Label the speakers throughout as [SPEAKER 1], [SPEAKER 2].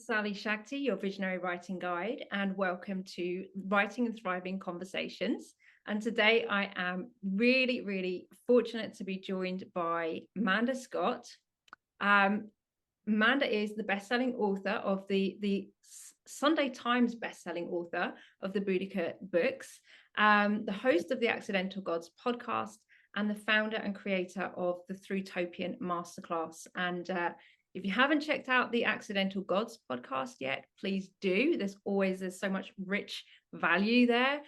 [SPEAKER 1] Sally-Shakti, your visionary writing guide, and welcome to Writing and Thriving Conversations. And today I am really, really fortunate to be joined by Manda Scott. Manda is the best-selling author of the Sunday Times Bestselling Author of the Boudica books, the host of the Accidental Gods podcast, and the founder and creator of the Thrutopian Masterclass. And if you haven't checked out the Accidental Gods podcast yet, please do. There's so much rich value there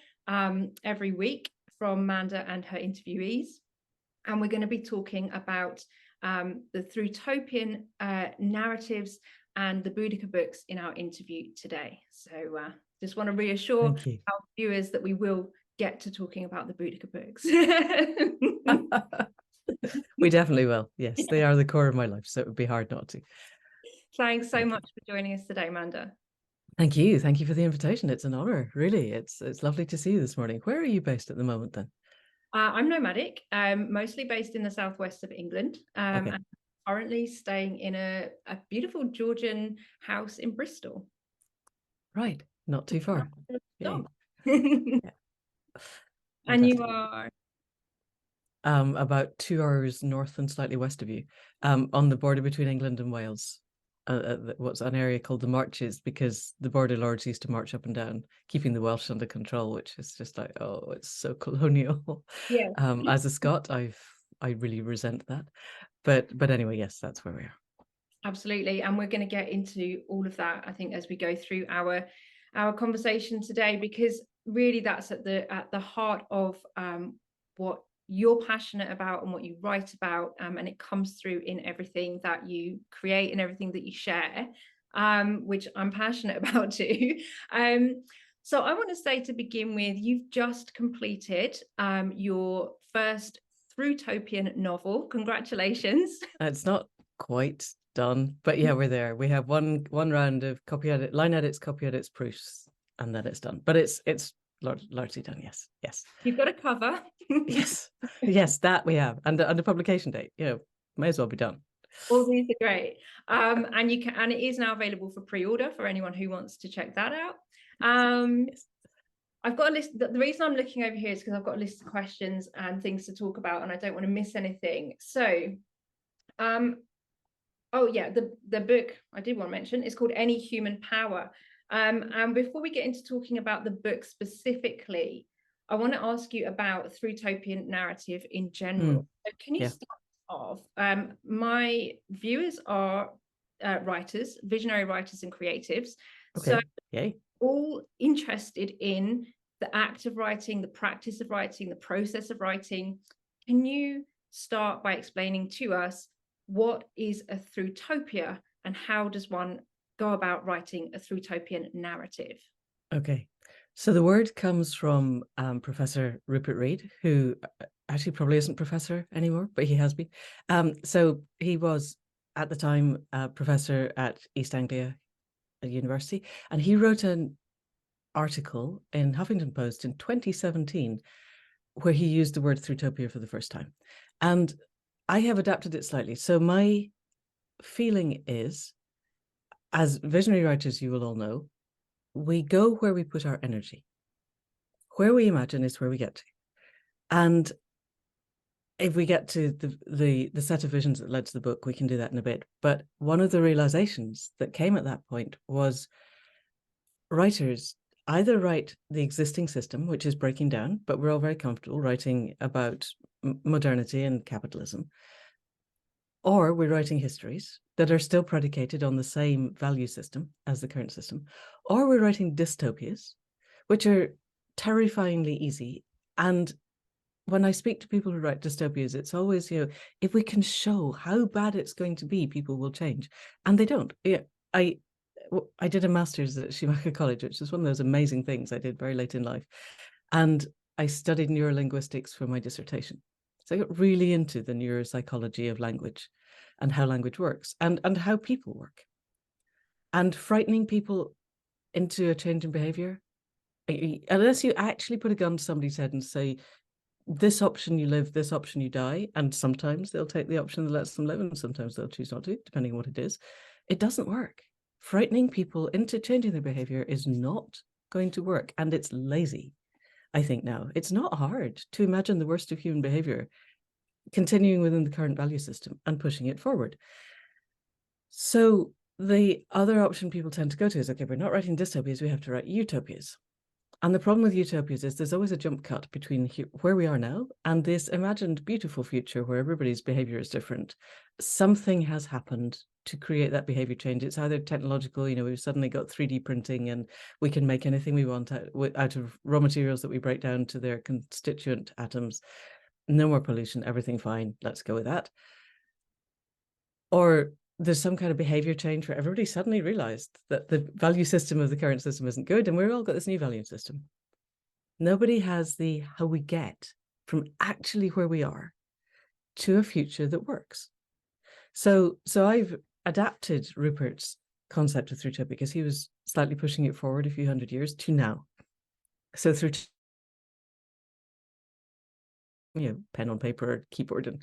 [SPEAKER 1] every week from Manda and her interviewees. And we're going to be talking about the Thrutopian narratives and the Boudica books in our interview today. So just want to reassure our viewers that we will get to talking about the Boudica books.
[SPEAKER 2] We definitely will. Yes, they are the core of my life, so it would be hard not to.
[SPEAKER 1] Thanks so much for joining us today, Manda.
[SPEAKER 2] Thank you. Thank you for the invitation. It's an honor, really. It's lovely to see you this morning. Where are you based at the moment then?
[SPEAKER 1] I'm nomadic, mostly based in the southwest of England, and currently staying in a beautiful Georgian house in Bristol.
[SPEAKER 2] Right, not too far.
[SPEAKER 1] Yeah.
[SPEAKER 2] And
[SPEAKER 1] fantastic. You are?
[SPEAKER 2] About 2 hours north and slightly west of you, on the border between England and Wales. What's an area called the Marches, because the border lords used to march up and down, keeping the Welsh under control, which is just like, oh, it's so colonial.
[SPEAKER 1] Yeah.
[SPEAKER 2] As a Scot, I really resent that. But anyway, yes, that's where we are.
[SPEAKER 1] Absolutely, and we're going to get into all of that, I think, as we go through our conversation today, because really that's at the heart of what you're passionate about and what you write about, and it comes through in everything that you create and everything that you share, which I'm passionate about too. So I want to say, to begin with, you've just completed your first Thrutopian novel. Congratulations.
[SPEAKER 2] It's not quite done, but yeah, we're there. We have one round of line edits, copy edits, proofs, and then it's done. But it's largely done. Yes.
[SPEAKER 1] You've got a cover.
[SPEAKER 2] yes, that we have, and a publication date. May as well be done.
[SPEAKER 1] All these are great, and you can, and it is now available for pre-order for anyone who wants to check that out. Yes. I've got a list. The reason I'm looking over here is because I've got a list of questions and things to talk about, and I don't want to miss anything. So, oh yeah, the book I did want to mention is called Any Human Power. And before we get into talking about the book specifically, I want to ask you about Thrutopian narrative in general. So can you start off? My viewers are writers, visionary writers and creatives.
[SPEAKER 2] Okay.
[SPEAKER 1] So all interested in the act of writing, the practice of writing, the process of writing. Can you start by explaining to us what is a Thrutopia and how does one go about writing a Thrutopian narrative? Okay.
[SPEAKER 2] So the word comes from Professor Rupert Read, who actually probably isn't professor anymore, but he has been. So he was at the time a professor at East Anglia University, and he wrote an article in Huffington Post in 2017 where he used the word Thrutopia for the first time. And I have adapted it slightly. So my feeling is, as visionary writers, you will all know, we go where we put our energy. Where we imagine is where we get to. And if we get to the set of visions that led to the book, we can do that in a bit. But one of the realizations that came at that point was writers either write the existing system, which is breaking down, but we're all very comfortable writing about modernity and capitalism, or we're writing histories that are still predicated on the same value system as the current system, or we're writing dystopias, which are terrifyingly easy. And when I speak to people who write dystopias, it's always, if we can show how bad it's going to be, people will change. And they don't. I did a master's at Shamanic College, which is one of those amazing things I did very late in life. And I studied neurolinguistics for my dissertation. So I got really into the neuropsychology of language and how language works and how people work. And frightening people into a change in behavior, unless you actually put a gun to somebody's head and say, this option you live, this option you die, and sometimes they'll take the option that lets them live and sometimes they'll choose not to, depending on what it is, it doesn't work. frightening people into changing their behavior is not going to work. And it's lazy, I think now. It's not hard to imagine the worst of human behavior continuing within the current value system and pushing it forward. So the other option people tend to go to is, okay, we're not writing dystopias, we have to write utopias. And the problem with utopias is there's always a jump cut between where we are now and this imagined beautiful future where everybody's behavior is different. Something has happened to create that behavior change. It's either technological, we've suddenly got 3D printing and we can make anything we want out of raw materials that we break down to their constituent atoms. No more pollution, everything fine, let's go with that. Or there's some kind of behavior change where everybody suddenly realized that the value system of the current system isn't good and we've all got this new value system. Nobody has the how we get from actually where we are to a future that works. So I've adapted Rupert's concept of Thrutopia because he was slightly pushing it forward a few hundred years to now. So through pen on paper or keyboard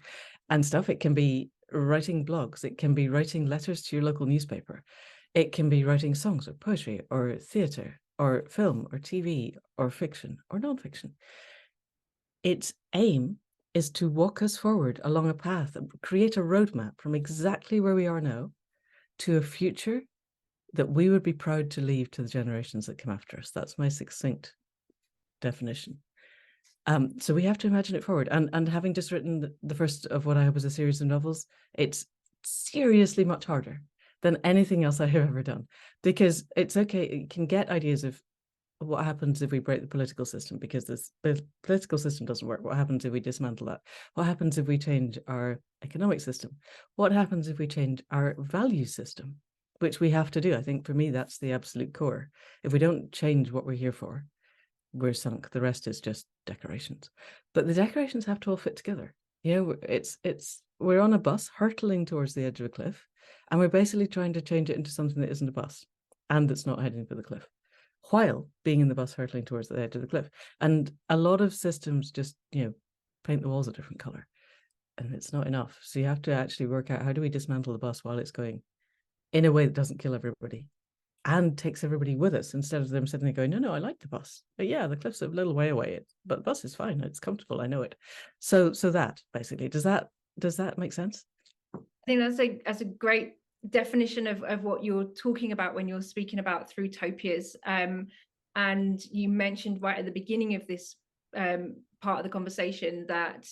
[SPEAKER 2] and stuff, it can be writing blogs, it can be writing letters to your local newspaper, it can be writing songs or poetry or theatre or film or TV or fiction or non-fiction. Its aim is to walk us forward along a path and create a roadmap from exactly where we are now to a future that we would be proud to leave to the generations that come after us. That's my succinct definition. So we have to imagine it forward. And having just written the first of what I hope is a series of novels, it's seriously much harder than anything else I have ever done, because it's okay. You can get ideas of what happens if we break the political system, because the political system doesn't work. What happens if we dismantle that? What happens if we change our economic system? What happens if we change our value system, which we have to do? I think for me, that's the absolute core. If we don't change what we're here for, we're sunk. The rest is just decorations. But the decorations have to all fit together. We're on a bus hurtling towards the edge of a cliff, and we're basically trying to change it into something that isn't a bus and that's not heading for the cliff, while being in the bus hurtling towards the edge of the cliff. And a lot of systems just, paint the walls a different color, and it's not enough. So you have to actually work out, how do we dismantle the bus while it's going in a way that doesn't kill everybody and takes everybody with us, instead of them sitting there going, no, I like the bus. But yeah, the cliff's a little way away, but the bus is fine. It's comfortable. I know it. So that basically, does that make sense?
[SPEAKER 1] I think that's a great definition of what you're talking about when you're speaking about Thrutopias. And you mentioned right at the beginning of this part of the conversation that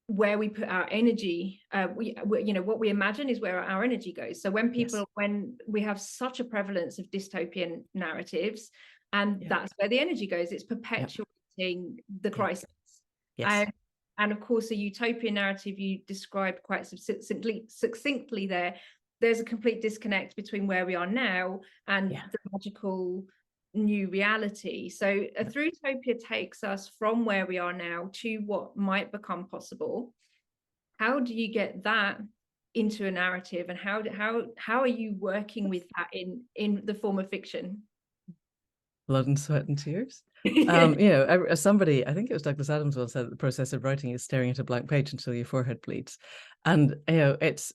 [SPEAKER 1] where we put our energy, what we imagine is where our energy goes. So when we have such a prevalence of dystopian narratives, and that's where the energy goes, it's perpetuating the crisis. And of course, a utopian narrative you described quite succinctly there's a complete disconnect between where we are now and the magical new reality. So a Thrutopia takes us from where we are now to what might become possible. How do you get that into a narrative, and how are you working with that in the form of fiction?
[SPEAKER 2] Blood and sweat and tears. Somebody, I think it was Douglas Adams, once said that the process of writing is staring at a blank page until your forehead bleeds. And it's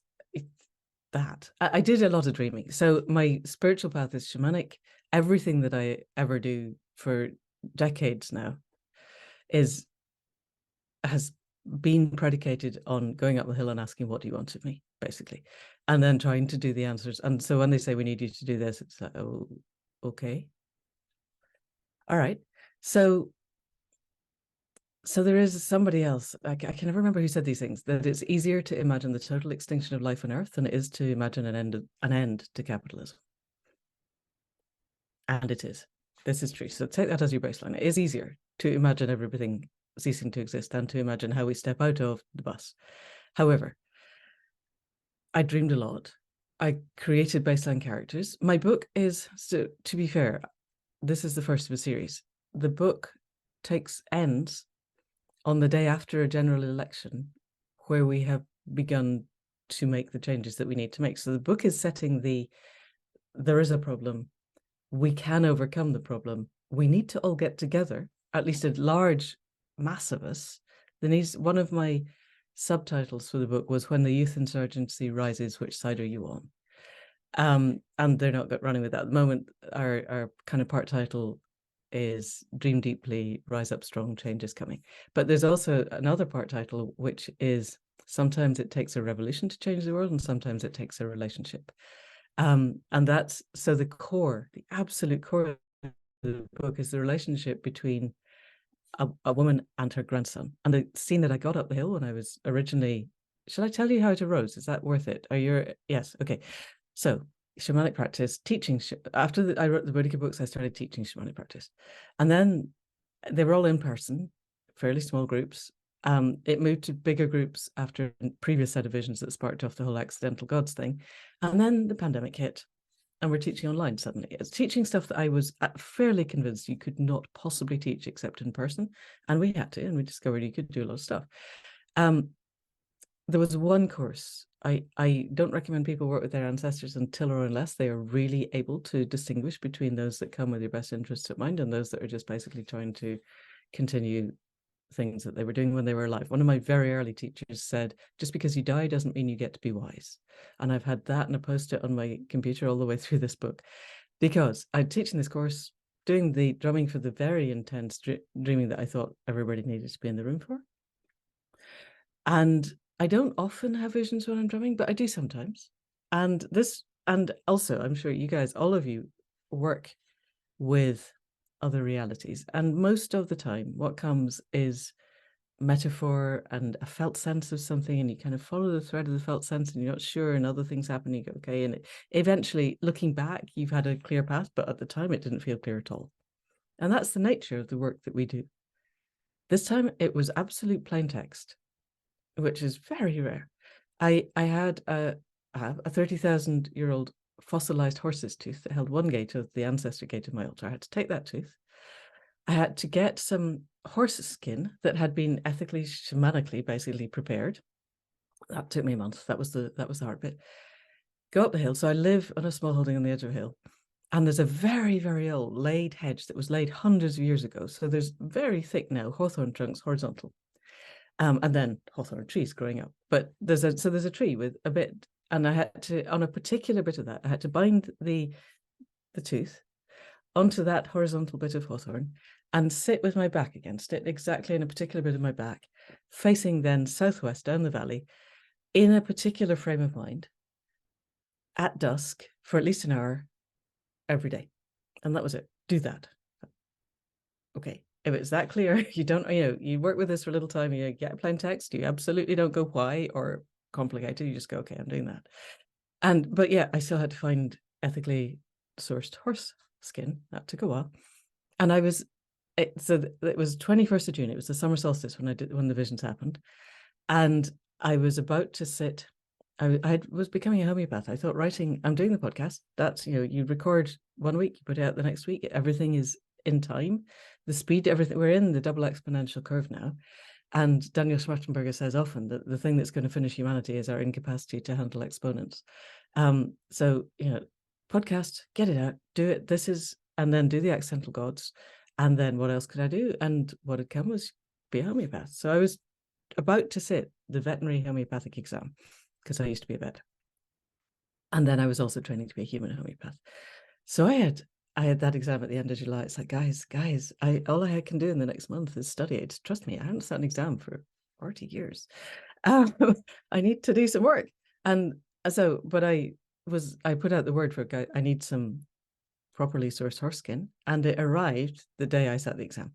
[SPEAKER 2] that. I did a lot of dreaming. So my spiritual path is shamanic. Everything that I ever do for decades now has been predicated on going up the hill and asking, what do you want of me, basically, and then trying to do the answers. And so when they say we need you to do this, it's like, oh, okay, all right. So there is somebody else, I can never remember who said these things, that it's easier to imagine the total extinction of life on Earth than it is to imagine an end to capitalism. And it is. This is true. So take that as your baseline. It is easier to imagine everything ceasing to exist than to imagine how we step out of the bus. However, I dreamed a lot. I created baseline characters. My book is, so to be fair, this is the first of a series. The book ends on the day after a general election where we have begun to make the changes that we need to make. So the book is setting there is a problem. We can overcome the problem. We need to all get together, at least a large mass of us. One of my subtitles for the book was "When the Youth Insurgency Rises, Which Side Are You On?" And they're not running with that. At the moment, our kind of part title is Dream Deeply, Rise Up Strong, Change is Coming. But there's also another part title, which is sometimes it takes a revolution to change the world, and sometimes it takes a relationship. And that's, so the core, the absolute core of the book is the relationship between a woman and her grandson. And the scene that I got up the hill when I was originally, shall I tell you how it arose? Is that worth it? Yes, okay. So shamanic practice, teaching, after I wrote the Boudica books, I started teaching shamanic practice. And then they were all in person, fairly small groups. It moved to bigger groups after a previous set of visions that sparked off the whole accidental gods thing. And then the pandemic hit, and we're teaching online suddenly. It's teaching stuff that I was fairly convinced you could not possibly teach except in person. And we had to, and we discovered you could do a lot of stuff. There was one course. I don't recommend people work with their ancestors until or unless they are really able to distinguish between those that come with your best interests at mind and those that are just basically trying to continue things that they were doing when they were alive. One of my very early teachers said, just because you die doesn't mean you get to be wise. And I've had that in a post-it on my computer all the way through this book, because I'm teaching this course, doing the drumming for the very intense dreaming that I thought everybody needed to be in the room for. And I don't often have visions when I'm drumming, but I do sometimes. And also, I'm sure you guys, all of you, work with other realities. And most of the time, what comes is metaphor and a felt sense of something, and you kind of follow the thread of the felt sense, and you're not sure, and other things happen, you go, okay. And eventually, looking back, you've had a clear path, but at the time, it didn't feel clear at all. And that's the nature of the work that we do. This time, it was absolute plain text, which is very rare. I had a 30,000-year-old fossilized horse's tooth that held one gate of the ancestor gate of my altar. I had to take that tooth. I had to get some horse skin that had been ethically, shamanically, basically prepared. That took me a month. That was the hard bit. Go up the hill. So I live on a small holding on the edge of a hill. And there's a very, very old laid hedge that was laid hundreds of years ago. So there's very thick now hawthorn trunks, horizontal. And then hawthorn trees growing up. But there's a tree with a bit, and I had to, on a particular bit of that, I had to bind the tooth onto that horizontal bit of hawthorn and sit with my back against it, exactly in a particular bit of my back, facing then southwest down the valley, in a particular frame of mind, at dusk for at least an hour every day. And that was it. Do that. Okay. If it's that clear, you don't, you work with this for a little time, you get plain text, you absolutely don't go why or complicated, you just go, okay, I'm doing that. But yeah, I still had to find ethically sourced horse skin. That took a while. And it was 21st of June. It was the summer solstice when the visions happened. And I was about to sit, I was becoming a homeopath. I thought I'm doing the podcast. That's, you record 1 week, you put it out the next week. Everything is in time. The speed, everything, we're in the double exponential curve now. And Daniel Schwarzenberger says often that the thing that's going to finish humanity is our incapacity to handle exponents. So, podcast, get it out, do it. And then do the accidental gods. And then what else could I do? And what had come was be a homeopath. So I was about to sit the veterinary homeopathic exam, because I used to be a vet. And then I was also training to be a human homeopath. So I had that exam at the end of July. It's like, guys, all I can do in the next month is study it. Trust me, I haven't sat an exam for 40 years. I need to do some work. And so, but I put out the word for it. I need some properly sourced horse skin, and it arrived the day I sat the exam.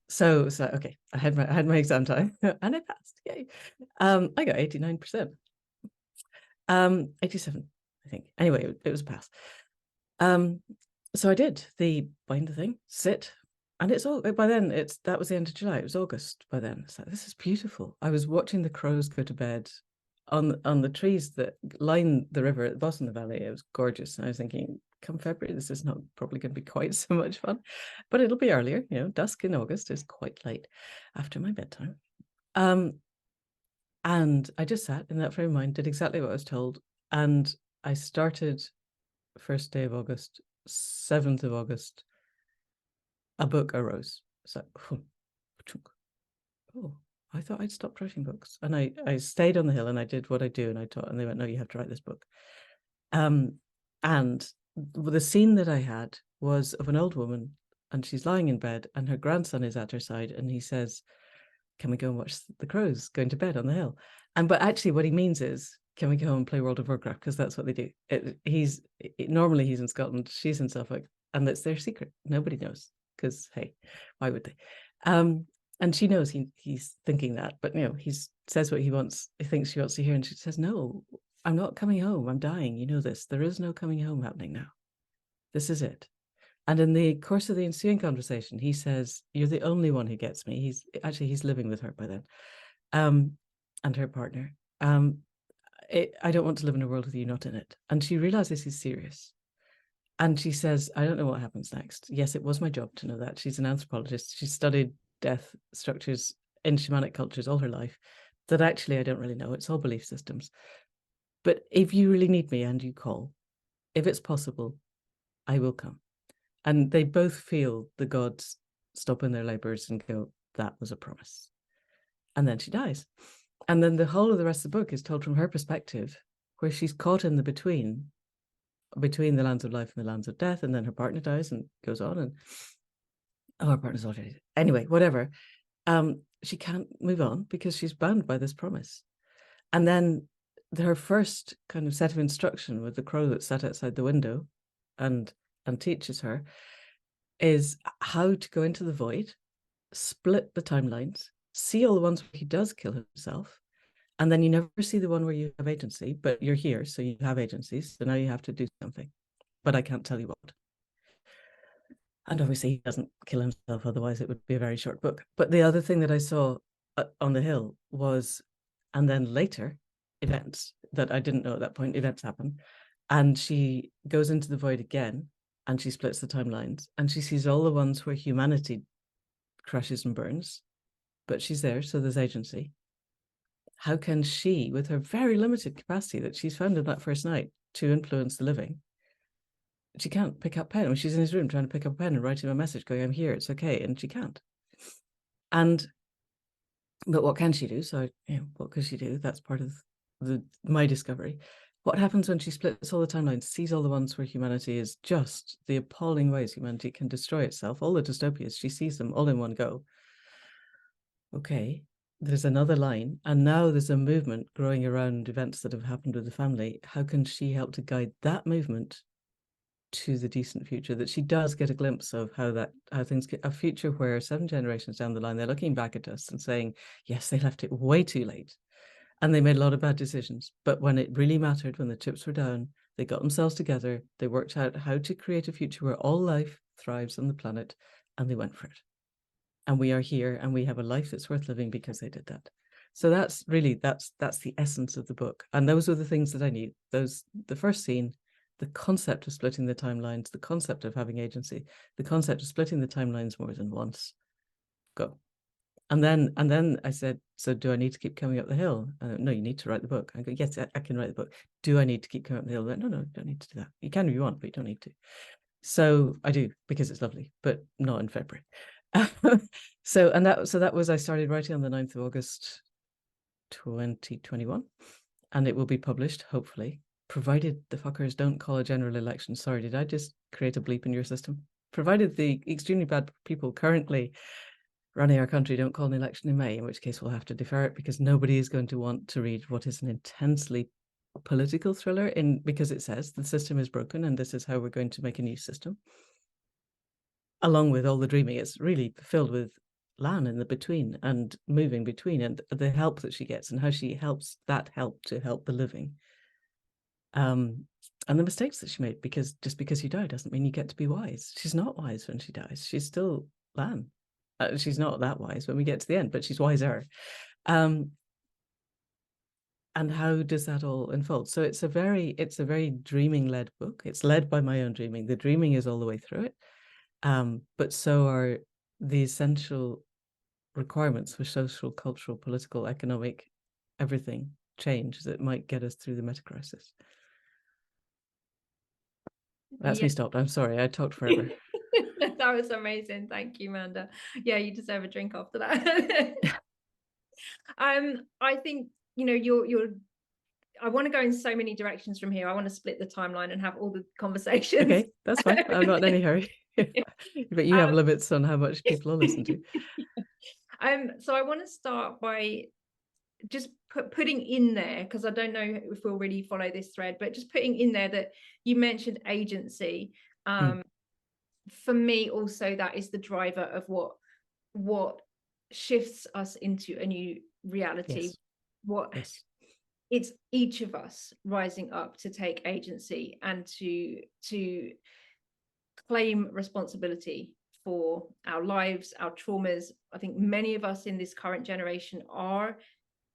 [SPEAKER 2] So okay, I had my exam time and I passed. Yay. I got 89%. 87, I think. Anyway, it was a pass. So I did bind the thing, sit, and it's all, by then that was the end of July. It was August by then. It's like, this is beautiful. I was watching the crows go to bed on the trees that line the river at the bottom of the valley. It was gorgeous. And I was thinking, come February, this is not probably going to be quite so much fun, but it'll be earlier. Dusk in August is quite late after my bedtime. And I just sat in that frame of mind, did exactly what I was told. And I started first day of August, 7th of August, a book arose. So, oh, I thought I'd stopped writing books. And I stayed on the hill and I did what I do, and I taught, and they went, no, you have to write this book. And the scene that I had was of an old woman, and she's lying in bed, and her grandson is at her side, and he says, "Can we go and watch the crows going to bed on the hill?" But actually what he means is, can we go home and play World of Warcraft? Because that's what they do. Normally he's in Scotland, she's in Suffolk, and that's their secret. Nobody knows, because hey, why would they? And she knows he's thinking that, but he says what he thinks she wants to hear, and she says, "No, I'm not coming home. I'm dying. You know this. There is no coming home happening now. This is it." And in the course of the ensuing conversation, he says, "You're the only one who gets me." He's living with her by then, and her partner. I don't want to live in a world with you not in it. And she realizes he's serious. And she says, "I don't know what happens next." Yes, it was my job to know that. She's an anthropologist. She studied death structures in shamanic cultures all her life. That actually, I don't really know. It's all belief systems. But if you really need me and you call, if it's possible, I will come. And they both feel the gods stop in their labors and go, that was a promise. And then she dies. And then the whole of the rest of the book is told from her perspective, where she's caught in the between the lands of life and the lands of death. And then her partner dies and goes on. And her partner's already, anyway, whatever. She can't move on because she's bound by this promise. And then her first kind of set of instruction with the crow that sat outside the window and teaches her is how to go into the void, split the timelines, see all the ones where he does kill himself, and then you never see the one where you have agency, but you're here, so you have agencies, so now you have to do something, but I can't tell you what. And obviously he doesn't kill himself, otherwise it would be a very short book. But the other thing that I saw on the hill was, and then later, events that I didn't know at that point, events happen, and she goes into the void again, and she splits the timelines, and she sees all the ones where humanity crashes and burns, but she's there, so there's agency. How can she, with her very limited capacity that she's found in that first night to influence the living, she can't pick up pen. I mean, she's in his room trying to pick up a pen and write him a message going, "I'm here, it's okay," and she can't. But what can she do? So, what could she do? That's part of my discovery. What happens when she splits all the timelines, sees all the ones where humanity is just the appalling ways humanity can destroy itself, all the dystopias, she sees them all in one go. Okay, there's another line, and now there's a movement growing around events that have happened with the family. How can she help to guide that movement to the decent future, that she does get a glimpse of how things get a future where 7 generations down the line, they're looking back at us and saying, yes, they left it way too late. And they made a lot of bad decisions. But when it really mattered, when the chips were down, they got themselves together. They worked out how to create a future where all life thrives on the planet, and they went for it. And we are here, and we have a life that's worth living because they did that. So that's the essence of the book. And those were the things that I knew. The first scene, the concept of splitting the timelines, the concept of having agency, the concept of splitting the timelines more than once. Go. And then I said, "So do I need to keep coming up the hill?" No, you need to write the book. I go, "Yes, I can write the book." "Do I need to keep coming up the hill?" No, you don't need to do that. You can if you want, but you don't need to. So I do, because it's lovely, but not in February. So that was, I started writing on the 9th of August 2021, and it will be published, hopefully, provided the fuckers don't call a general election. Sorry, did I just create a bleep in your system? Provided the extremely bad people currently running our country don't call an election in May, in which case we'll have to defer it, because nobody is going to want to read what is an intensely political thriller because it says the system is broken and this is how we're going to make a new system. Along with all the dreaming, it's really filled with Lan in the between and moving between, and the help that she gets and how she helps to help the living. And the mistakes that she made, because just because you die doesn't mean you get to be wise. She's not wise when she dies. She's still Lan. She's not that wise when we get to the end, but she's wiser. And how does that all unfold? So it's a very dreaming-led book. It's led by my own dreaming. The dreaming is all the way through it. But so are the essential requirements for social, cultural, political, economic, everything change that might get us through the meta crisis. That's me stopped. I'm sorry, I talked forever.
[SPEAKER 1] That was amazing. Thank you, Manda. Yeah, you deserve a drink after that. I think, your I want to go in so many directions from here. I want to split the timeline and have all the conversations.
[SPEAKER 2] Okay, that's fine. I'm not in any hurry. But you have limits on how much people will listen to.
[SPEAKER 1] So I want to start by just putting in there, because I don't know if we'll really follow this thread, but just putting in there that you mentioned agency. For me also, that is the driver of what shifts us into a new reality.
[SPEAKER 2] Yes.
[SPEAKER 1] It's each of us rising up to take agency and to claim responsibility for our lives, our traumas. I think many of us in this current generation are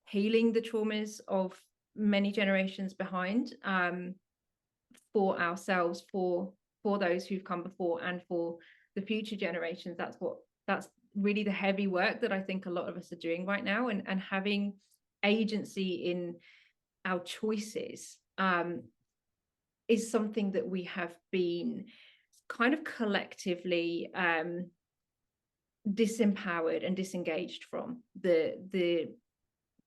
[SPEAKER 1] healing the traumas of many generations behind, for ourselves, for those who've come before, and for the future generations. That's really the heavy work that I think a lot of us are doing right now, and having agency in our choices is something that we have been kind of collectively disempowered and disengaged from the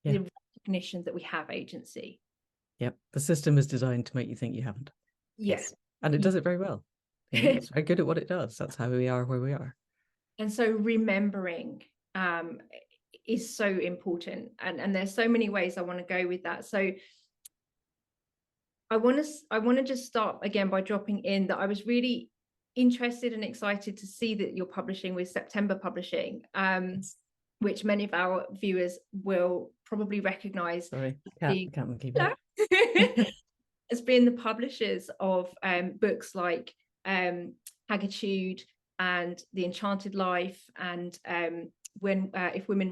[SPEAKER 1] recognition that we have agency.
[SPEAKER 2] Yep. The system is designed to make you think you haven't.
[SPEAKER 1] Yes.
[SPEAKER 2] And it does it very well. It's very good at what it does. That's how we are where we are. And
[SPEAKER 1] so remembering is so important. And there's so many ways I want to go with that. So I want to just start again by dropping in that I was really interested and excited to see that you're publishing with September Publishing, which many of our viewers will probably recognize.
[SPEAKER 2] Sorry,
[SPEAKER 1] as being the publishers of books like Haggitude and The Enchanted Life, and If Women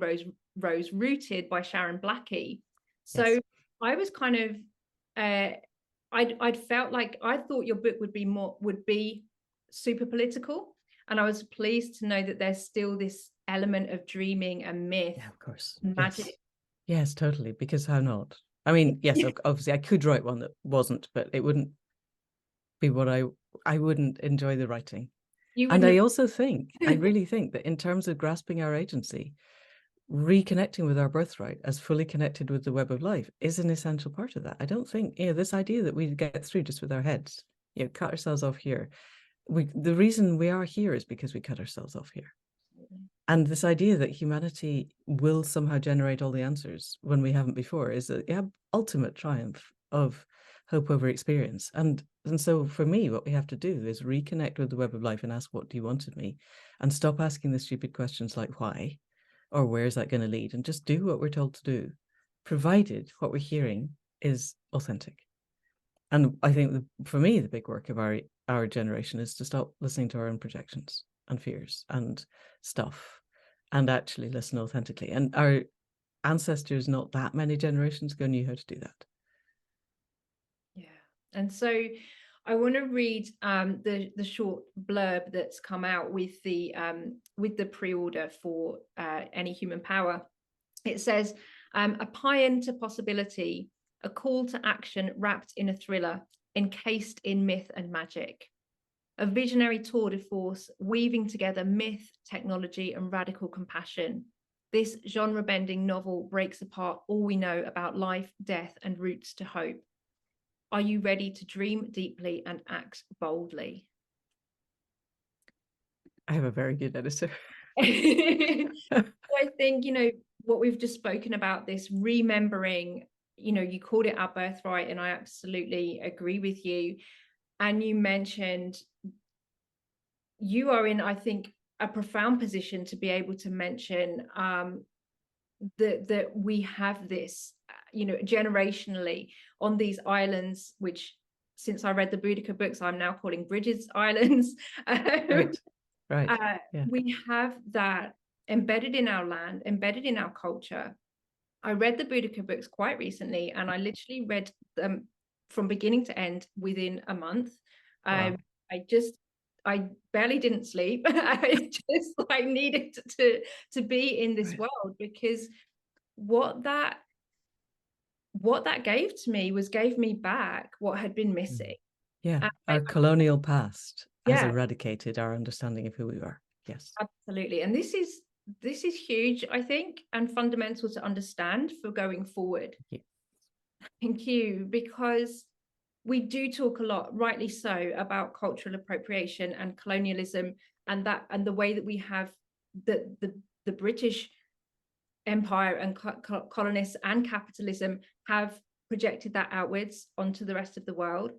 [SPEAKER 1] Rose Rooted by Sharon Blackie. So I was kind of I'd felt like I thought your book would be super political, and I was pleased to know that there's still this element of dreaming and myth.
[SPEAKER 2] Yeah, of course.
[SPEAKER 1] Magic.
[SPEAKER 2] Yes, totally. Because how not? I mean, yes, obviously I could write one that wasn't, but it wouldn't be what I wouldn't enjoy the writing. And I also think, I really think that in terms of grasping our agency, reconnecting with our birthright as fully connected with the web of life is an essential part of that. I don't think, this idea that we get through just with our heads, cut ourselves off here. The reason we are here is because we cut ourselves off here. And this idea that humanity will somehow generate all the answers when we haven't before is the ultimate triumph of hope over experience. And so for me, what we have to do is reconnect with the web of life and ask, what do you want of me? And stop asking the stupid questions like why, or where is that going to lead? And just do what we're told to do, provided what we're hearing is authentic. And I think for me, the big work of our generation is to stop listening to our own projections and fears and stuff, and actually listen authentically. And our ancestors, not that many generations ago, knew how to do that.
[SPEAKER 1] Yeah. And so I want to read the short blurb that's come out with the pre-order for Any Human Power. It says, a paean to possibility, a call to action wrapped in a thriller, encased in myth and magic. A visionary tour de force weaving together myth, technology, and radical compassion. This genre-bending novel breaks apart all we know about life, death, and routes to hope. Are you ready to dream deeply and act boldly? I
[SPEAKER 2] have a very good editor.
[SPEAKER 1] I think, what we've just spoken about, this remembering, you called it our birthright, and I absolutely agree with you. And you mentioned you are in, I think, a profound position to be able to mention that we have this, generationally on these islands, which since I read the Boudica books, I'm now calling Bridget's Islands.
[SPEAKER 2] Right.
[SPEAKER 1] We have that embedded in our land, embedded in our culture. I read the Boudica books quite recently, and I literally read them from beginning to end within a month. Wow. I barely didn't sleep. I just needed to be in this world, because what that gave to me gave me back what had been missing.
[SPEAKER 2] Our colonial past has eradicated our understanding of who we are. Yes,
[SPEAKER 1] absolutely. And this is huge, I think, and fundamental to understand for going forward. Thank you, because we do talk a lot, rightly so, about cultural appropriation and colonialism, and the way that we have the British Empire and colonists and capitalism have projected that outwards onto the rest of the world.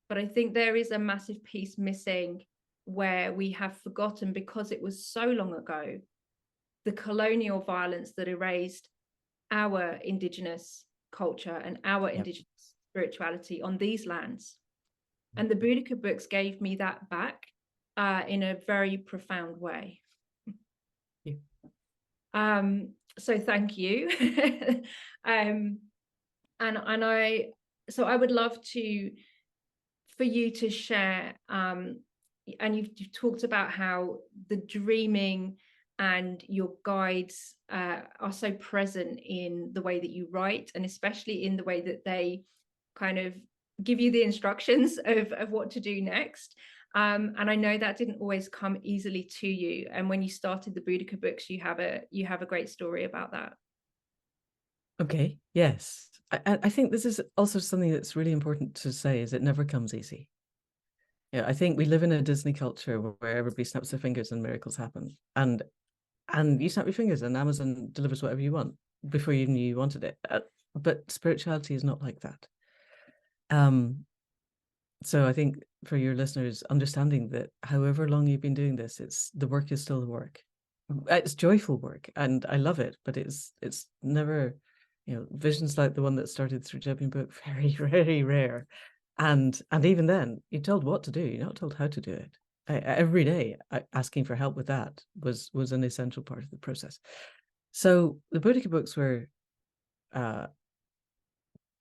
[SPEAKER 1] But I think there is a massive piece missing, where we have forgotten, because it was so long ago, the colonial violence that erased our indigenous culture and our indigenous spirituality on these lands. And the Boudica books gave me that back in a very profound way. So thank you. And I would love for you to share, and you've talked about how the dreaming and your guides are so present in the way that you write, and especially in the way that they kind of give you the instructions of what to do next. And I know that didn't always come easily to you. And when you started the Boudica books, you have a great story about that.
[SPEAKER 2] Okay, yes. I think this is also something that's really important to say, is it never comes easy. Yeah, I think we live in a Disney culture where everybody snaps their fingers and miracles happen. And you snap your fingers and Amazon delivers whatever you want before you knew you wanted it. But spirituality is not like that. So I think for your listeners, understanding that however long you've been doing this, the work is still the work. It's joyful work, and I love it, but it's never, visions like the one that started Thrutopian book, very, very rare. And even then, you're told what to do, you're not told how to do it. Every day, asking for help with that was an essential part of the process. So the Boudica books were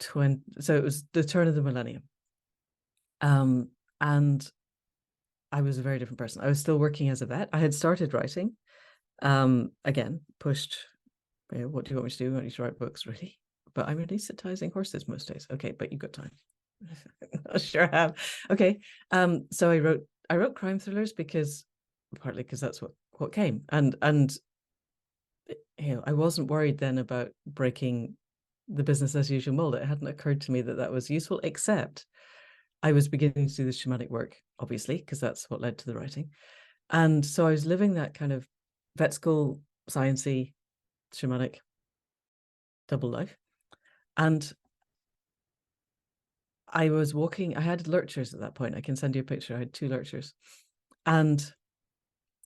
[SPEAKER 2] so it was the turn of the millennium. And I was a very different person. I was still working as a vet. I had started writing, again, pushed, what do you want me to do? I want you to write books, really? But I'm anesthetizing horses most days. Okay, but you've got time. Sure I have. Okay. So I wrote crime thrillers partly because that's what came. And I wasn't worried then about breaking the business as usual mold. It hadn't occurred to me that was useful, except I was beginning to do the shamanic work, obviously, because that's what led to the writing. And so I was living that kind of vet school, sciencey, shamanic double life. And I was walking, I had lurchers at that point. I can send you a picture. I had 2 lurchers. And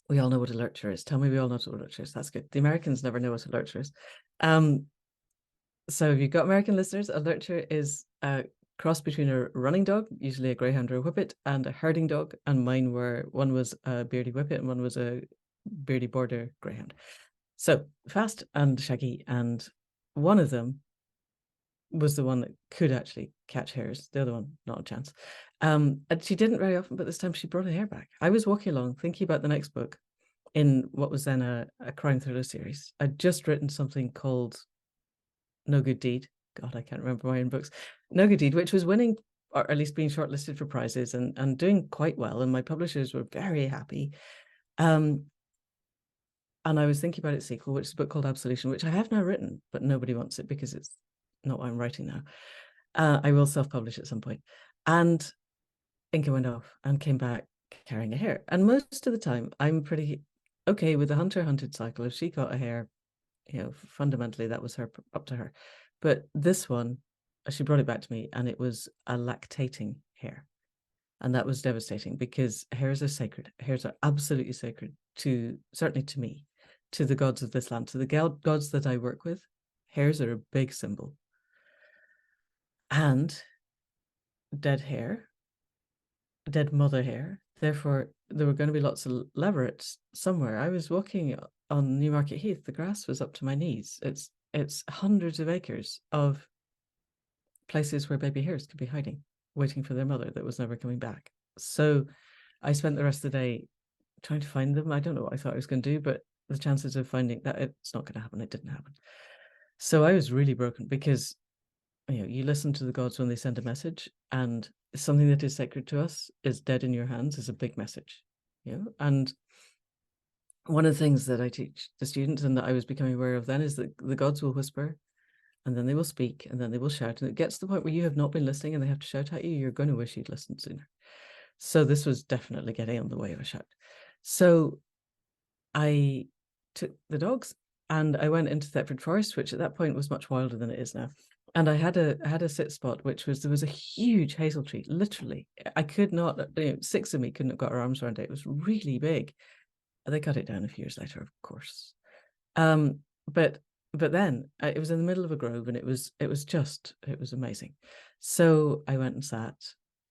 [SPEAKER 2] we all know what a lurcher is. Tell me we all know what a lurcher is. That's good. The Americans never know what a lurcher is. So if you've got American listeners, a lurcher is a cross between a running dog, usually a greyhound or a whippet, and a herding dog. And one was a beardy whippet and one was a beardy border greyhound. So fast and shaggy. And one of them was the one that could actually catch hares. The other one, not a chance. And she didn't very often, but this time she brought a hare back. I was walking along thinking about the next book in what was then a crime thriller series. I'd just written something called No Good Deed. God, I can't remember my own books. No Good Deed, which was winning, or at least being shortlisted for prizes and doing quite well. And my publishers were very happy. And I was thinking about its sequel, which is a book called Absolution, which I have now written, but nobody wants it because it's not what I'm writing now. I will self-publish at some point. And Inca went off and came back carrying a hare. And most of the time, I'm pretty okay with the hunter-hunted cycle. If she got a hare, fundamentally that was up to her. But this one, she brought it back to me, and it was a lactating hare. And that was devastating, because hares are sacred. Hares are absolutely sacred, certainly to me, to the gods of this land, to the gods that I work with. Hares are a big symbol. And dead hare, dead mother hare. Therefore, there were going to be lots of leverets somewhere. I was walking on Newmarket Heath. The grass was up to my knees. It's hundreds of acres of places where baby hares could be hiding, waiting for their mother that was never coming back. So I spent the rest of the day trying to find them. I don't know what I thought I was going to do, but the chances of finding that, it's not going to happen. It didn't happen. So I was really broken, because you listen to the gods when they send a message, and something that is sacred to us is dead in your hands is a big message. And one of the things that I teach the students, and that I was becoming aware of then, is that the gods will whisper, and then they will speak, and then they will shout, and it gets to the point where you have not been listening and they have to shout at you. You're going to wish you'd listened sooner. So this was definitely getting on the way of a shout. So I took the dogs and I went into Thetford Forest, which at that point was much wilder than it is now. And I had a sit spot, which was, there was a huge hazel tree, literally. I could not, 6 of me couldn't have got our arms around it. It was really big. They cut it down a few years later, of course. But then it was in the middle of a grove, and it was amazing. So I went and sat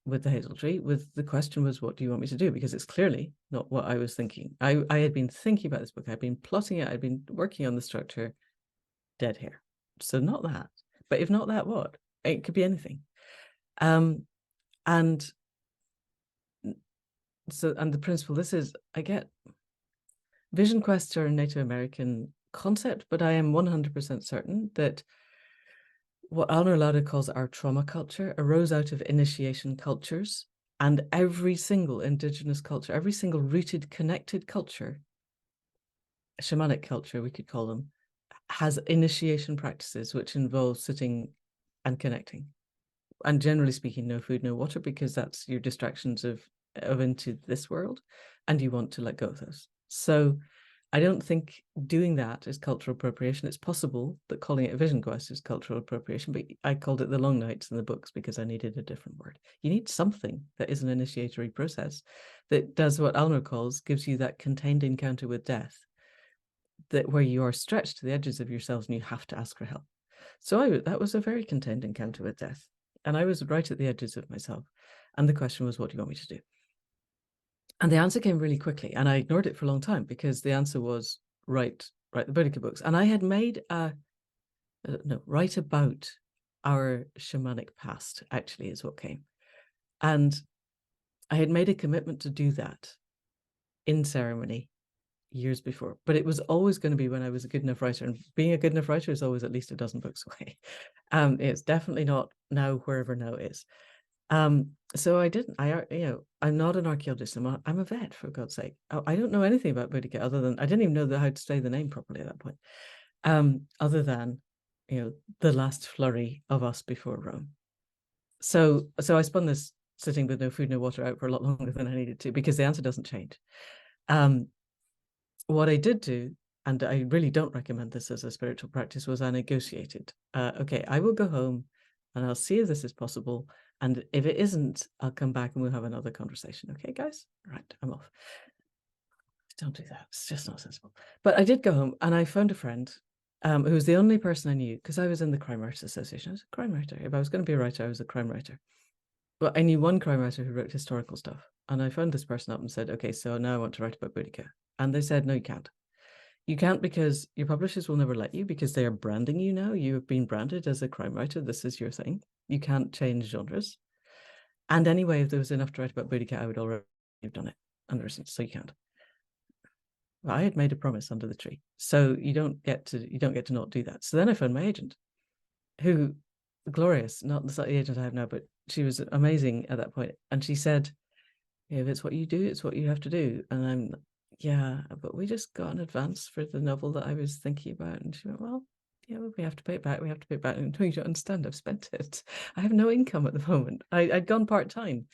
[SPEAKER 2] with the hazel tree. The question was, what do you want me to do? Because it's clearly not what I was thinking. I had been thinking about this book. I'd been plotting it. I'd been working on the structure. Dead hair. So not that. But if not that, what? It could be anything. And the principle, this is, I get vision quests are a Native American concept, but I am 100% certain that what Alner Lauda calls our trauma culture arose out of initiation cultures, and every single indigenous culture, every single rooted, connected culture, shamanic culture, we could call them, has initiation practices which involve sitting and connecting. And generally speaking, no food, no water, because that's your distractions of into this world, and you want to let go of those. So I don't think doing that is cultural appropriation. It's possible that calling it a vision quest is cultural appropriation, but I called it the long nights in the books because I needed a different word. You need something that is an initiatory process that does what Alner calls, gives you that contained encounter with death, that where you are stretched to the edges of yourselves and you have to ask for help. So that was a very contained encounter with death. And I was right at the edges of myself. And the question was, what do you want me to do? And the answer came really quickly. And I ignored it for a long time because the answer was write the Boudica books. And I had made write about our shamanic past, actually, is what came. And I had made a commitment to do that in ceremony years before, but it was always going to be when I was a good enough writer, and being a good enough writer is always at least a dozen books away. It's definitely not now, wherever now is. So I didn't. I'm not an archaeologist. I'm a vet, for God's sake. I don't know anything about Boudica other than I didn't even know how to say the name properly at that point. Other than the last flurry of us before Rome. So I spun this sitting with no food, no water out for a lot longer than I needed to, because the answer doesn't change. What I did do, and I really don't recommend this as a spiritual practice, was I negotiated. Okay, I will go home and I'll see if this is possible. And if it isn't, I'll come back and we'll have another conversation. Okay, guys? Right, I'm off. Don't do that. It's just not sensible. But I did go home and I found a friend who was the only person I knew, because I was in the Crime Writers Association. I was a crime writer. If I was going to be a writer, I was a crime writer. But I knew one crime writer who wrote historical stuff. And I phoned this person up and said, okay, so now I want to write about Boudica. And they said, no, you can't. You can't, because your publishers will never let you, because they are branding you now. You have been branded as a crime writer. This is your thing. You can't change genres. And anyway, if there was enough to write about Boudica, I would already have done it. And there isn't, so you can't. Well, I had made a promise under the tree. So you don't get to not do that. So then I phoned my agent, who, glorious, not the agent I have now, but she was amazing at that point. And she said, if it's what you do, it's what you have to do. And I'm, yeah, but we just got an advance for the novel that I was thinking about. And she went, well, yeah, we have to pay it back. We have to pay it back. And no, you don't understand. I've spent it. I have no income at the moment. I'd gone part-time,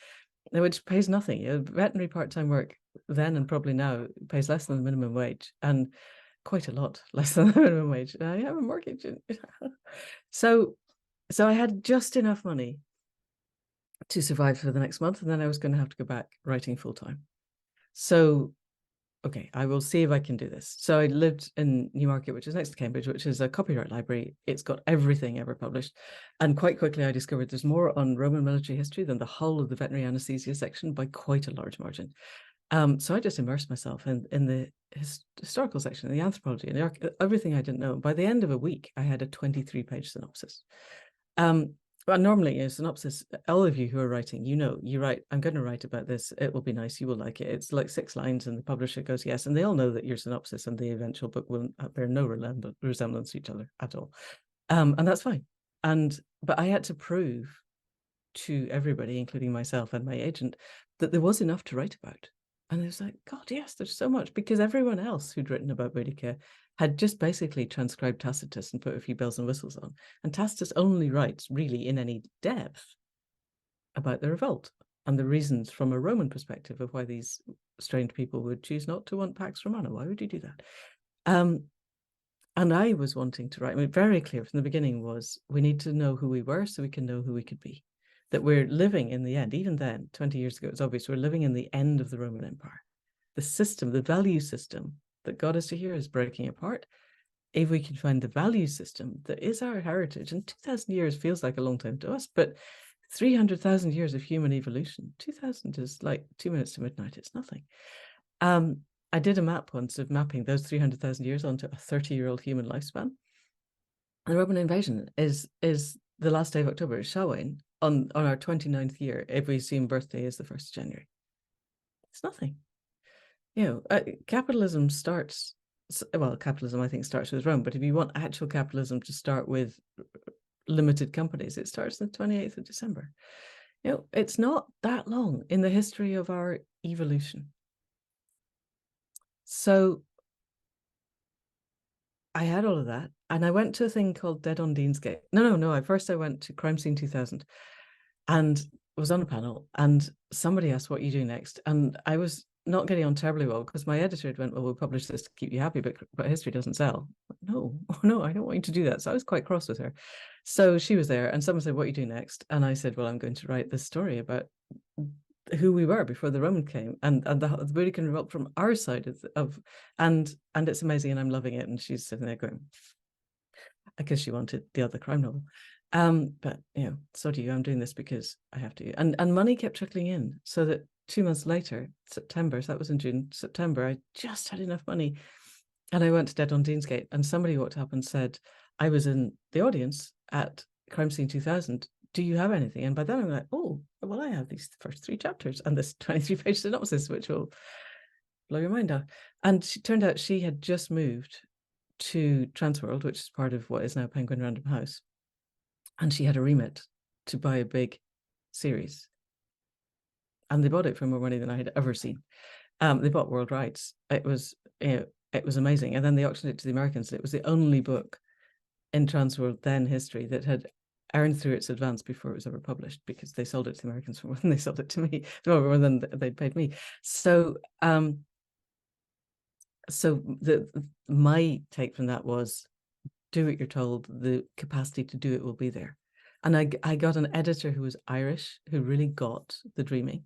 [SPEAKER 2] which pays nothing. Veterinary part-time work then and probably now pays less than the minimum wage, and quite a lot less than the minimum wage. I have a mortgage. So I had just enough money to survive for the next month, and then I was going to have to go back writing full-time. So, okay, I will see if I can do this. So I lived in Newmarket, which is next to Cambridge, which is a copyright library. It's got everything ever published. And quite quickly, I discovered there's more on Roman military history than the whole of the veterinary anesthesia section by quite a large margin. So I just immersed myself in the historical section, the anthropology, and everything I didn't know. By the end of a week, I had a 23-page synopsis. Well, normally a synopsis, all of you who are writing, you write, I'm going to write about this. It will be nice. You will like it. It's like 6 lines and the publisher goes, yes. And they all know that your synopsis and the eventual book will bear no resemblance to each other at all. And that's fine. But I had to prove to everybody, including myself and my agent, that there was enough to write about. And it was like, God, yes, there's so much, because everyone else who'd written about Boudica had just basically transcribed Tacitus and put a few bells and whistles on. And Tacitus only writes really in any depth about the revolt and the reasons from a Roman perspective of why these strange people would choose not to want Pax Romana. Why would you do that? And I was wanting to write, I mean, very clear from the beginning was, we need to know who we were so we can know who we could be. That we're living in the end, even then, 20 years ago, it's obvious we're living in the end of the Roman Empire. The system, the value system that got us to here is breaking apart. If we can find the value system that is our heritage, and 2,000 years feels like a long time to us, but 300,000 years of human evolution, 2,000 is like 2 minutes to midnight, it's nothing. I did a map once of mapping those 300,000 years onto a 30-year-old human lifespan. The Roman invasion is the last day of October, Samhain, on our 29th year, if we assume birthday is the 1st of January. It's nothing. You know, capitalism starts, well, capitalism I think starts with Rome, but if you want actual capitalism to start with limited companies, it starts on the 28th of December. You know, it's not that long in the history of our evolution. So I had all of that, and I went to a thing called Dead on Deansgate. No. First I went to Crime Scene 2000 and was on a panel, and somebody asked, what you do next? And I was not getting on terribly well, because my editor had went, well, we'll publish this to keep you happy, but history doesn't sell. No, I don't want you to do that. So I was quite cross with her. So she was there, and someone said, what are you doing next? And I said, well, I'm going to write this story about who we were before the Roman came, and the Boudican revolt from our side of and it's amazing, and I'm loving it. And she's sitting there going, because she wanted the other crime novel. But you know, so do you. I'm doing this because I have to. And money kept trickling in, so that 2 months later, September, so that was in June, September, I just had enough money. And I went to Dead on Deansgate, and somebody walked up and said, I was in the audience at Crime Scene 2000. Do you have anything? And by then I'm like, oh, well, I have these first 3 chapters and this 23-page synopsis, which will blow your mind out. And it turned out she had just moved to Transworld, which is part of what is now Penguin Random House. And she had a remit to buy a big series. And they bought it for more money than I had ever seen. They bought world rights. It was amazing. And then they auctioned it to the Americans. It was the only book in Transworld then history that had earned through its advance before it was ever published, because they sold it to the Americans for more than they sold it to me, more than they'd paid me. So my take from that was, do what you're told. The capacity to do it will be there. And I got an editor who was Irish, who really got the dreaming.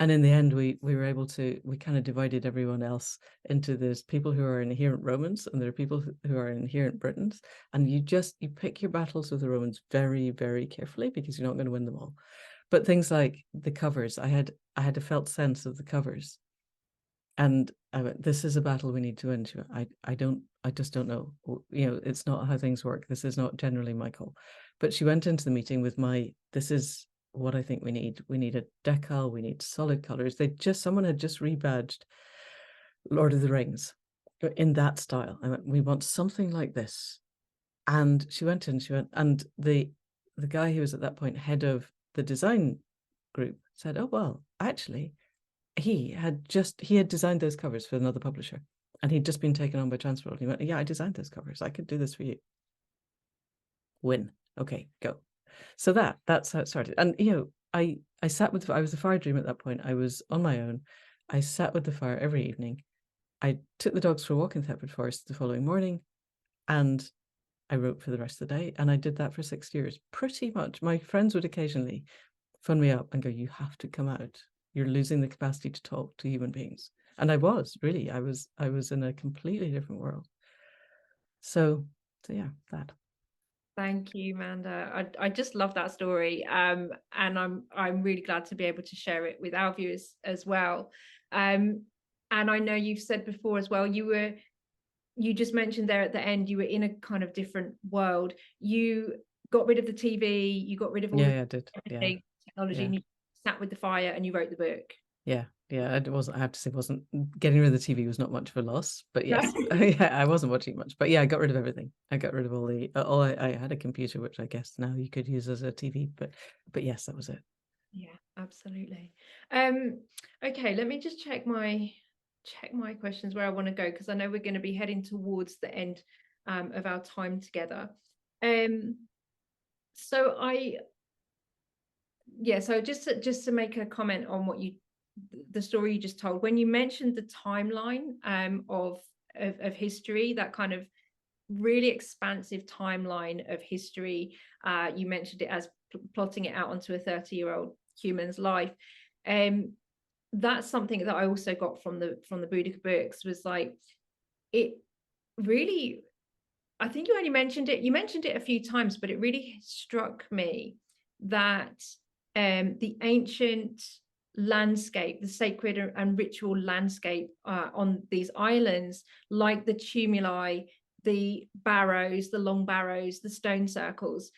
[SPEAKER 2] And in the end, we were able to, we kind of divided everyone else into, there's people who are inherent Romans, and there are people who are inherent Britons. And you pick your battles with the Romans very, very carefully, because you're not going to win them all. But things like the covers, I had a felt sense of the covers. And I went, this is a battle we need to win. I just don't know. You know, it's not how things work. This is not generally my call. But she went into the meeting with this is what I think we need. We need a decal, we need solid colors. Someone had just rebadged Lord of the Rings in that style. I went, we want something like this. And she went, and the guy who was at that point head of the design group said, oh, well, actually, he had designed those covers for another publisher, and he'd just been taken on by Transworld. He went, yeah, I designed those covers. I could do this for you. Win. Okay, go. So that's how it started. And you know, I was a fire dream at that point. I was on my own. I sat with the fire every evening. I took the dogs for a walk in Thetford Forest the following morning, and I wrote for the rest of the day. And I did that for 6 years, pretty much. My friends would occasionally phone me up and go, you have to come out. You're losing the capacity to talk to human beings. And I was in a completely different world. So yeah, that.
[SPEAKER 1] Thank you, Manda. I just love that story. And I'm really glad to be able to share it with our viewers as well. And I know you've said before as well, you just mentioned there at the end, you were in a kind of different world. You got rid of the TV, you got rid of all
[SPEAKER 2] I did.
[SPEAKER 1] technology, and you sat with the fire and you wrote the book.
[SPEAKER 2] Yeah. It wasn't, I have to say, getting rid of the TV was not much of a loss, but yes, I wasn't watching much, but yeah, I got rid of everything. I got rid of all I had a computer, which I guess now you could use as a TV, but yes, that was it.
[SPEAKER 1] Yeah, absolutely. Okay, let me just check my questions where I want to go, because I know we're going to be heading towards the end of our time together. So so just to make a comment on the story you just told, when you mentioned the timeline of history, that kind of really expansive timeline of history, you mentioned it as plotting it out onto a 30-year-old human's life. That's something that I also got from the Boudica books, was like, it really, I think you only mentioned it a few times, but it really struck me that the ancient landscape, the sacred and ritual landscape on these islands, like the tumuli, the barrows, the long barrows, the stone circles,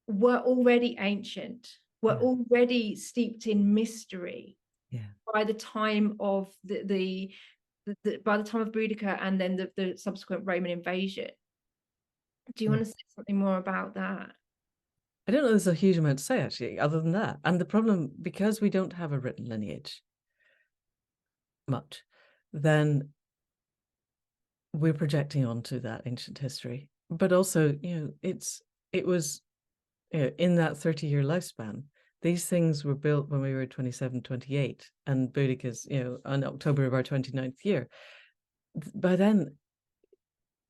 [SPEAKER 1] were already ancient, were already steeped in mystery by the time of by the time of Boudica, and then the subsequent Roman invasion. Do you want to say something more about that?
[SPEAKER 2] I don't know there's a huge amount to say, actually, other than that. And the problem, because we don't have a written lineage much, then we're projecting onto that ancient history. But also, it was, in that 30-year lifespan, these things were built when we were 27, 28, and Boudica's, in October of our 29th year. By then,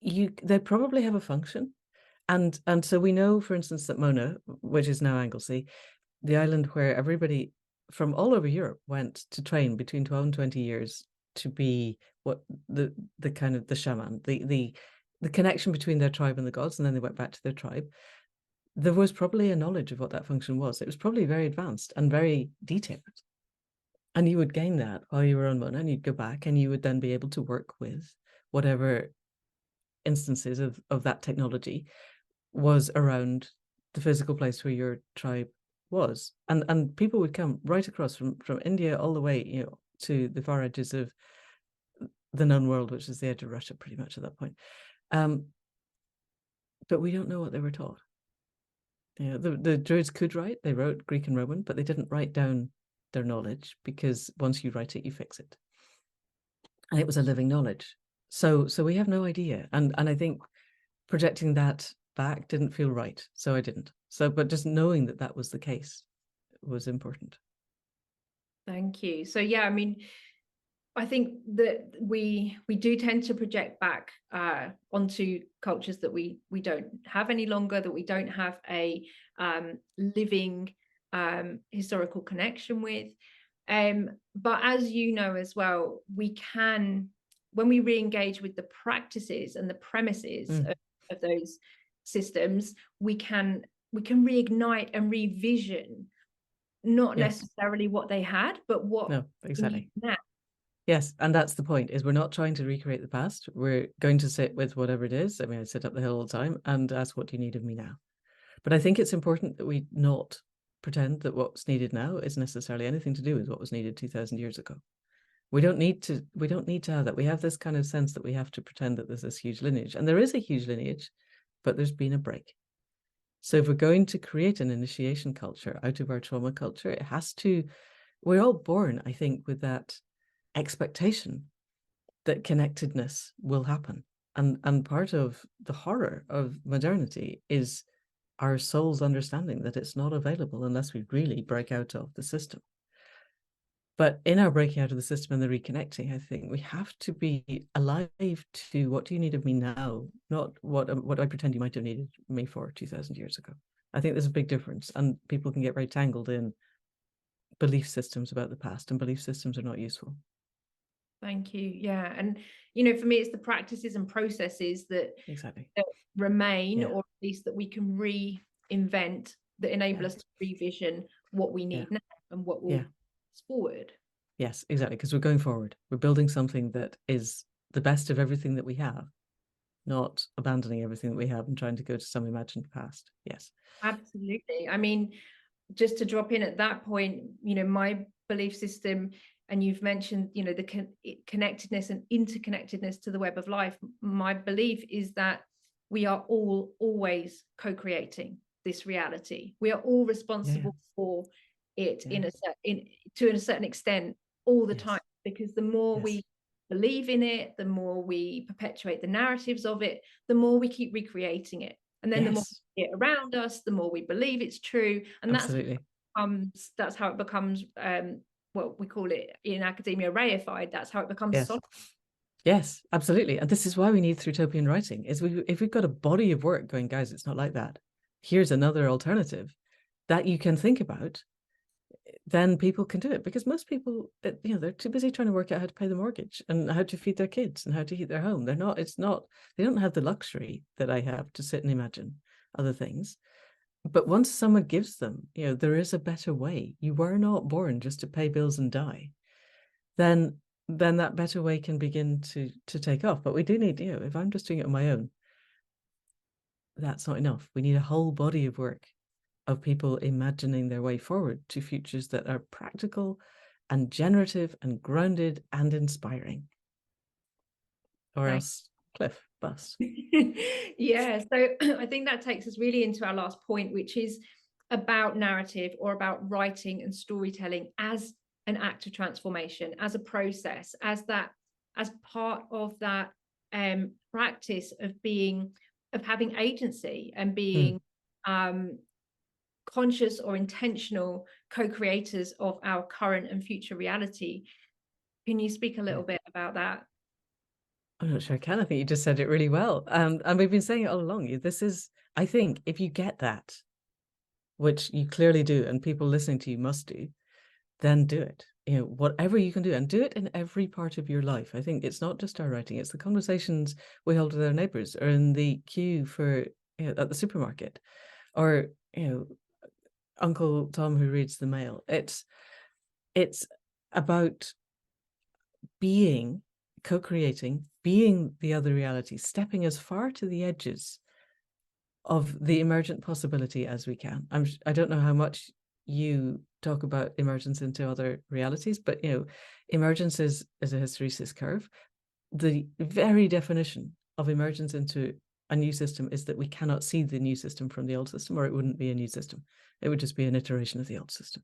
[SPEAKER 2] they probably have a function. And so we know, for instance, that Mona, which is now Anglesey, the island where everybody from all over Europe went to train between 12 and 20 years to be what the kind of the shaman, the connection between their tribe and the gods, and then they went back to their tribe. There was probably a knowledge of what that function was. It was probably very advanced and very detailed. And you would gain that while you were on Mona, and you'd go back and you would then be able to work with whatever instances of that technology was around the physical place where your tribe was. And people would come right across from India all the way, to the far edges of the known world, which is the edge of Russia pretty much at that point. But we don't know what they were taught. The Druids could write, they wrote Greek and Roman, but they didn't write down their knowledge, because once you write it, you fix it. And it was a living knowledge. So we have no idea. And I think projecting that back didn't feel right. So I didn't. But just knowing that that was the case was important.
[SPEAKER 1] Thank you. So yeah, I mean, I think that we do tend to project back onto cultures that we don't have any longer, that we don't have a living historical connection with. But as you know as well, we can, when we re-engage with the practices and the premises of those systems, we can reignite and revision not necessarily what they had, but what
[SPEAKER 2] exactly
[SPEAKER 1] now.
[SPEAKER 2] Yes, and that's the point, is we're not trying to recreate the past. We're going to sit with whatever it is. I mean, I sit up the hill all the time and ask, what do you need of me now? But I think it's important that we not pretend that what's needed now is necessarily anything to do with what was needed 2,000 years ago. We don't need to have that. We have this kind of sense that we have to pretend that there's this huge lineage. And there is a huge lineage, but there's been a break. So if we're going to create an initiation culture out of our trauma culture, it has to, we're all born, I think, with that expectation that connectedness will happen. And part of the horror of modernity is our soul's understanding that it's not available unless we really break out of the system. But in our breaking out of the system and the reconnecting, I think we have to be alive to, what do you need of me now? Not what I pretend you might have needed me for 2,000 years ago. I think there's a big difference, and people can get very tangled in belief systems about the past, and belief systems are not useful.
[SPEAKER 1] Thank you. Yeah. And, for me, it's the practices and processes that remain, or at least that we can reinvent, that enable us to revision what we need now and what will forward.
[SPEAKER 2] Yes, exactly. Because we're going forward. We're building something that is the best of everything that we have, not abandoning everything that we have and trying to go to some imagined past. Yes.
[SPEAKER 1] Absolutely. I mean, just to drop in at that point, my belief system, and you've mentioned, the connectedness and interconnectedness to the web of life. My belief is that we are all always co-creating this reality. We are all responsible for it
[SPEAKER 2] Yes.
[SPEAKER 1] to a certain extent all the
[SPEAKER 2] Yes.
[SPEAKER 1] time, because the more
[SPEAKER 2] Yes.
[SPEAKER 1] we believe in it, the more we perpetuate the narratives of it, the more we keep recreating it. And then the more
[SPEAKER 2] Yes.
[SPEAKER 1] we see it around us, the more we believe it's true. And
[SPEAKER 2] Absolutely.
[SPEAKER 1] that's how it becomes what we call it in academia reified. That's how it becomes
[SPEAKER 2] Yes.
[SPEAKER 1] solid.
[SPEAKER 2] Yes, absolutely. And this is why we need Thrutopian writing, is if we've got a body of work going, guys, it's not like that. Here's another alternative that you can think about, then people can do it. Because most people, they're too busy trying to work out how to pay the mortgage and how to feed their kids and how to heat their home. They don't have the luxury that I have to sit and imagine other things. But once someone gives them, there is a better way. You were not born just to pay bills and die. Then that better way can begin to take off. But we do need, if I'm just doing it on my own, that's not enough. We need a whole body of work of people imagining their way forward to futures that are practical and generative and grounded and inspiring. Or else cliff, bust.
[SPEAKER 1] Yeah, so I think that takes us really into our last point, which is about narrative, or about writing and storytelling as an act of transformation, as a process, as part of that practice of having agency and being conscious or intentional co-creators of our current and future reality. Can you speak a little bit about that?
[SPEAKER 2] I'm not sure I can. I think you just said it really well. And we've been saying it all along. I think if you get that, which you clearly do, and people listening to you must do, then do it. Whatever you can do, and do it in every part of your life. I think it's not just our writing, it's the conversations we hold with our neighbors, or in the queue for at the supermarket, or Uncle Tom who reads the mail. It's about being, co-creating, being the other reality, stepping as far to the edges of the emergent possibility as we can. I don't know how much you talk about emergence into other realities, but emergence is a hysteresis curve. The very definition of emergence into a new system is that we cannot see the new system from the old system, or it wouldn't be a new system. It would just be an iteration of the old system.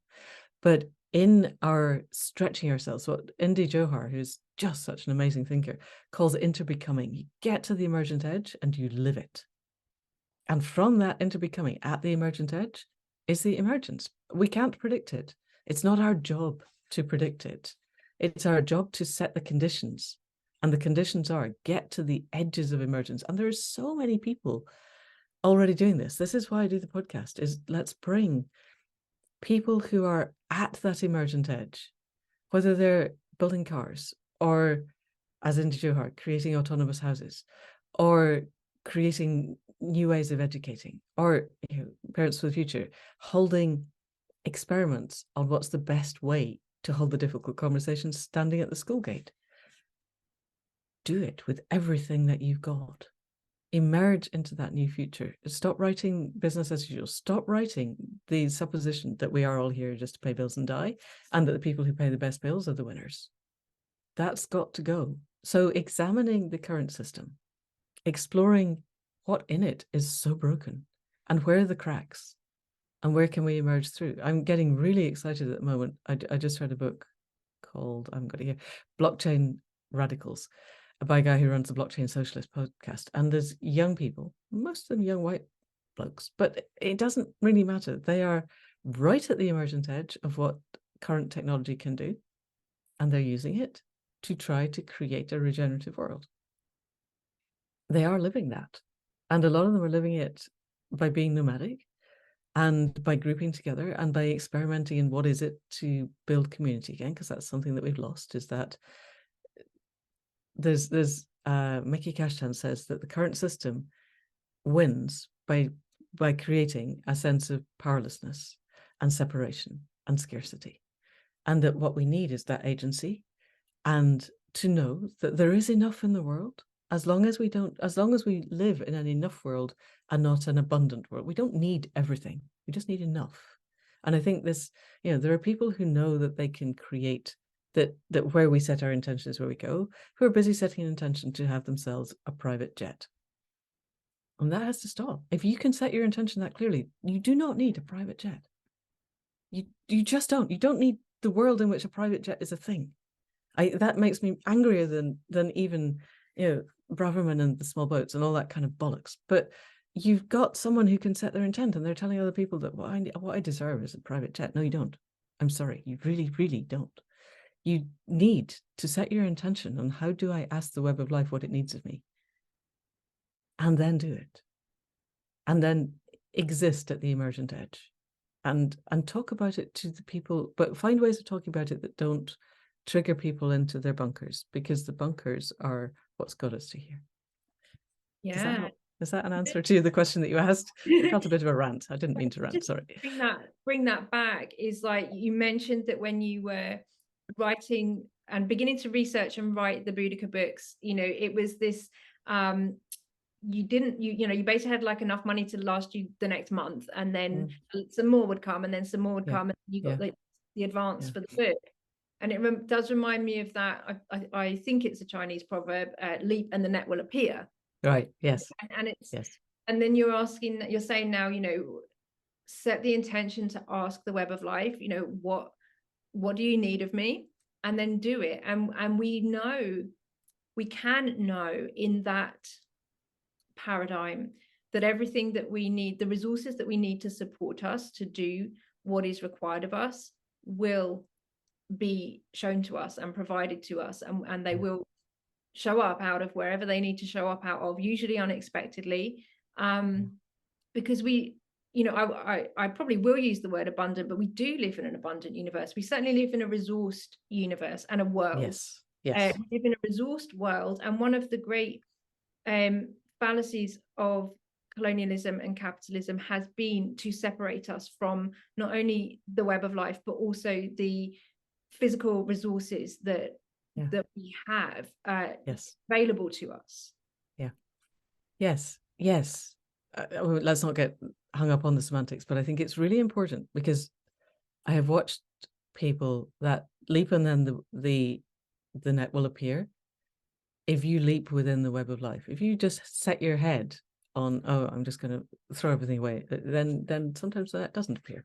[SPEAKER 2] But in our stretching ourselves, what Indy Johar, who's just such an amazing thinker, calls interbecoming. You get to the emergent edge and you live it. And from that interbecoming at the emergent edge is the emergence. We can't predict it. It's not our job to predict it. It's our job to set the conditions. And the conditions are get to the edges of emergence. And there are so many people already doing this. This is why I do the podcast, is let's bring people who are at that emergent edge, whether they're building cars, or, as Indy Johar, creating autonomous houses, or creating new ways of educating, or Parents for the Future, holding experiments on what's the best way to hold the difficult conversations standing at the school gate. Do it with everything that you've got. Emerge into that new future. Stop writing business as usual. Stop writing the supposition that we are all here just to pay bills and die, and that the people who pay the best bills are the winners. That's got to go. So examining the current system, exploring what in it is so broken, and where are the cracks, and where can we emerge through. I'm getting really excited at the moment. I just read a book called, I'm going to hear, Blockchain Radicals, by a guy who runs the Blockchain Socialist podcast. And there's young people, most of them young white blokes, but it doesn't really matter. They are right at the emergent edge of what current technology can do, and they're using it to try to create a regenerative world. They are living that. And a lot of them are living it by being nomadic, and by grouping together, and by experimenting in what is it to build community again, because that's something that we've lost, is that there's Mickey Cashtan says that the current system wins by creating a sense of powerlessness and separation and scarcity, and that what we need is that agency, and to know that there is enough in the world. As long as we live in an enough world and not an abundant world, we don't need everything. We just need enough. And I think this, there are people who know that they can create that where we set our intention is where we go, who are busy setting an intention to have themselves a private jet. And that has to stop. If you can set your intention that clearly, you do not need a private jet. You just don't. You don't need the world in which a private jet is a thing. That makes me angrier than even, Braverman and the small boats and all that kind of bollocks. But you've got someone who can set their intent, and they're telling other people that what I deserve is a private jet. No, you don't. I'm sorry, you really, really don't. You need to set your intention on how do I ask the web of life what it needs of me, and then do it, and then exist at the emergent edge, and talk about it to the people, but find ways of talking about it that don't trigger people into their bunkers, because the bunkers are what's got us to here. Does that
[SPEAKER 1] Yeah.
[SPEAKER 2] help? Is that an answer to the question that you asked? It felt a bit of a rant. I didn't mean to rant, sorry.
[SPEAKER 1] Bring that back is like, you mentioned that when you were writing and beginning to research and write the Boudica books, it was this, you basically had like enough money to last you the next month, and then some more would come, and then some more would come, and you got the advance for the book. And it does remind me of that. I think it's a Chinese proverb, leap and the net will appear.
[SPEAKER 2] Right. Yes.
[SPEAKER 1] And it's and then you're saying now, set the intention to ask the web of life, what do you need of me, and then do it. And we can know in that paradigm that everything that we need, the resources that we need to support us to do what is required of us, will be shown to us and provided to us, and they will show up out of wherever they need to show up out of, usually unexpectedly, because I probably will use the word abundant, but we do live in an abundant universe. We certainly live in a resourced universe and a world.
[SPEAKER 2] Yes.
[SPEAKER 1] We live in a resourced world, and one of the great fallacies of colonialism and capitalism has been to separate us from not only the web of life, but also the physical resources that we have available to us.
[SPEAKER 2] Yes. Let's not get hung up on the semantics, but I think it's really important, because I have watched people that leap and then the net will appear. If you leap within the web of life, if you just set your head on, I'm just going to throw everything away, then sometimes that doesn't appear.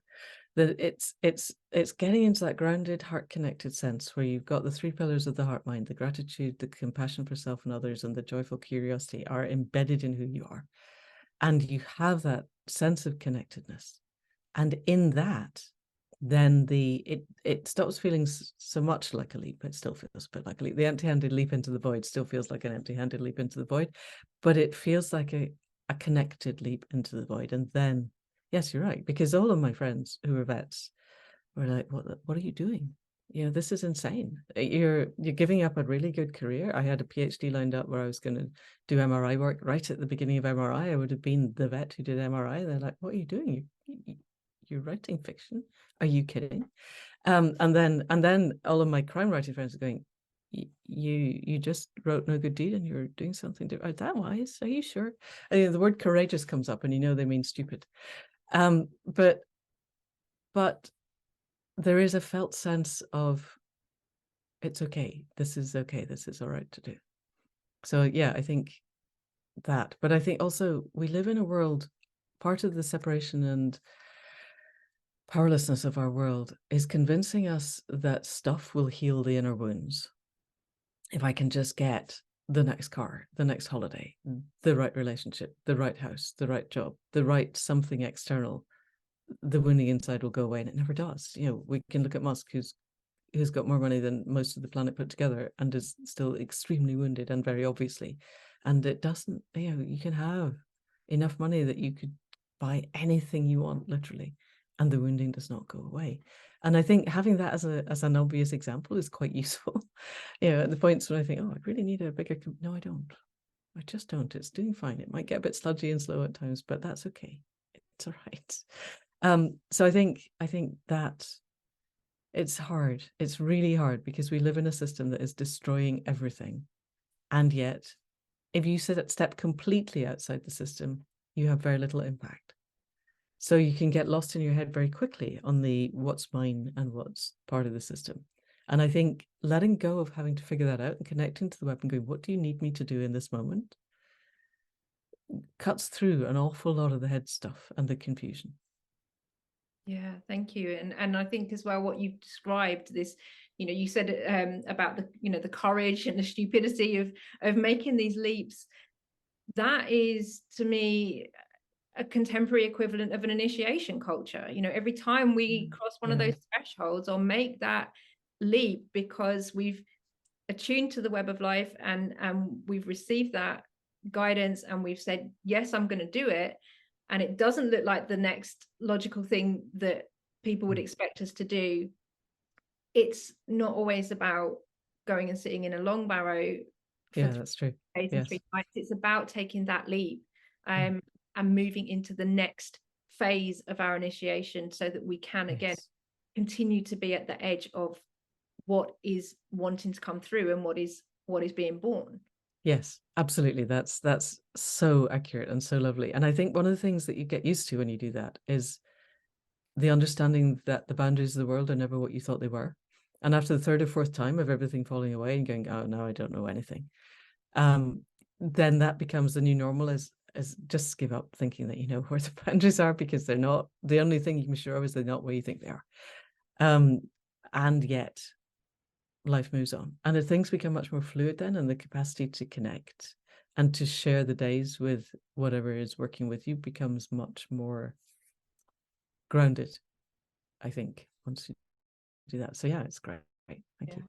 [SPEAKER 2] That it's getting into that grounded, heart-connected sense where you've got the three pillars of the heart mind: the gratitude, the compassion for self and others, and the joyful curiosity are embedded in who you are. And you have that sense of connectedness. And in that, then it stops feeling so much like a leap. It still feels a bit like a leap. The empty-handed leap into the void still feels like an empty-handed leap into the void, but it feels like a connected leap into the void. And then, yes, you're right, because all of my friends who are vets were like, what are you doing? This is insane. You're giving up a really good career. I had a PhD lined up where I was going to do MRI work right at the beginning of MRI. I would have been the vet who did MRI. They're like, what are you doing? You're writing fiction? Are you kidding? And then all of my crime writing friends are going, you just wrote No Good Deed and you're doing something different. That wise? Are you sure? The word courageous comes up, and they mean stupid. But there is a felt sense of, it's okay. This is okay. This is all right to do. So I think that. But I think also we live in a world, part of the separation and powerlessness of our world is convincing us that stuff will heal the inner wounds. If I can just get the next car, the next holiday, the right relationship, the right house, the right job, the right something external, the wounding inside will go away. And it never does. We can look at Musk, who's got more money than most of the planet put together and is still extremely wounded, and very obviously. And it doesn't, you can have enough money that you could buy anything you want, literally, and the wounding does not go away. And I think having that as an obvious example is quite useful. At the points when I think, I really need a bigger, no, I don't. I just don't. It's doing fine. It might get a bit sludgy and slow at times, but that's okay. It's all right. So I think that it's hard. It's really hard, because we live in a system that is destroying everything. And yet, if you step completely outside the system, you have very little impact. So you can get lost in your head very quickly on the what's mine and what's part of the system. And I think letting go of having to figure that out and connecting to the web and going, what do you need me to do in this moment, cuts through an awful lot of the head stuff and the confusion.
[SPEAKER 1] Yeah, thank you. And I think as well what you've described, this, you said about the courage and the stupidity of making these leaps. That is, to me, a contemporary equivalent of an initiation culture. Every time we cross one of
[SPEAKER 2] Yeah.
[SPEAKER 1] those thresholds or make that leap, because we've attuned to the web of life, and we've received that guidance, and we've said, yes, I'm going to do it, and it doesn't look like the next logical thing that people would expect us to do. It's not always about going and sitting in a long barrow for
[SPEAKER 2] Yeah, that's true.
[SPEAKER 1] 3 days and
[SPEAKER 2] Yes.
[SPEAKER 1] 3 nights. It's about taking that leap,
[SPEAKER 2] Mm.
[SPEAKER 1] and moving into the next phase of our initiation, so that we can again
[SPEAKER 2] Yes.
[SPEAKER 1] continue to be at the edge of what is wanting to come through and what is being born.
[SPEAKER 2] Yes, absolutely. That's so accurate and so lovely. And I think one of the things that you get used to when you do that is the understanding that the boundaries of the world are never what you thought they were. And after the third or fourth time of everything falling away and going, oh, no, I don't know anything, then that becomes the new normal, as just give up thinking that you know where the boundaries are, because they're not. The only thing you can be sure of is they're not where you think they are. And yet life moves on, and the things become much more fluid then, and the capacity to connect and to share the days with whatever is working with you becomes much more grounded, I think, once you do that. So yeah, it's great. Thank you.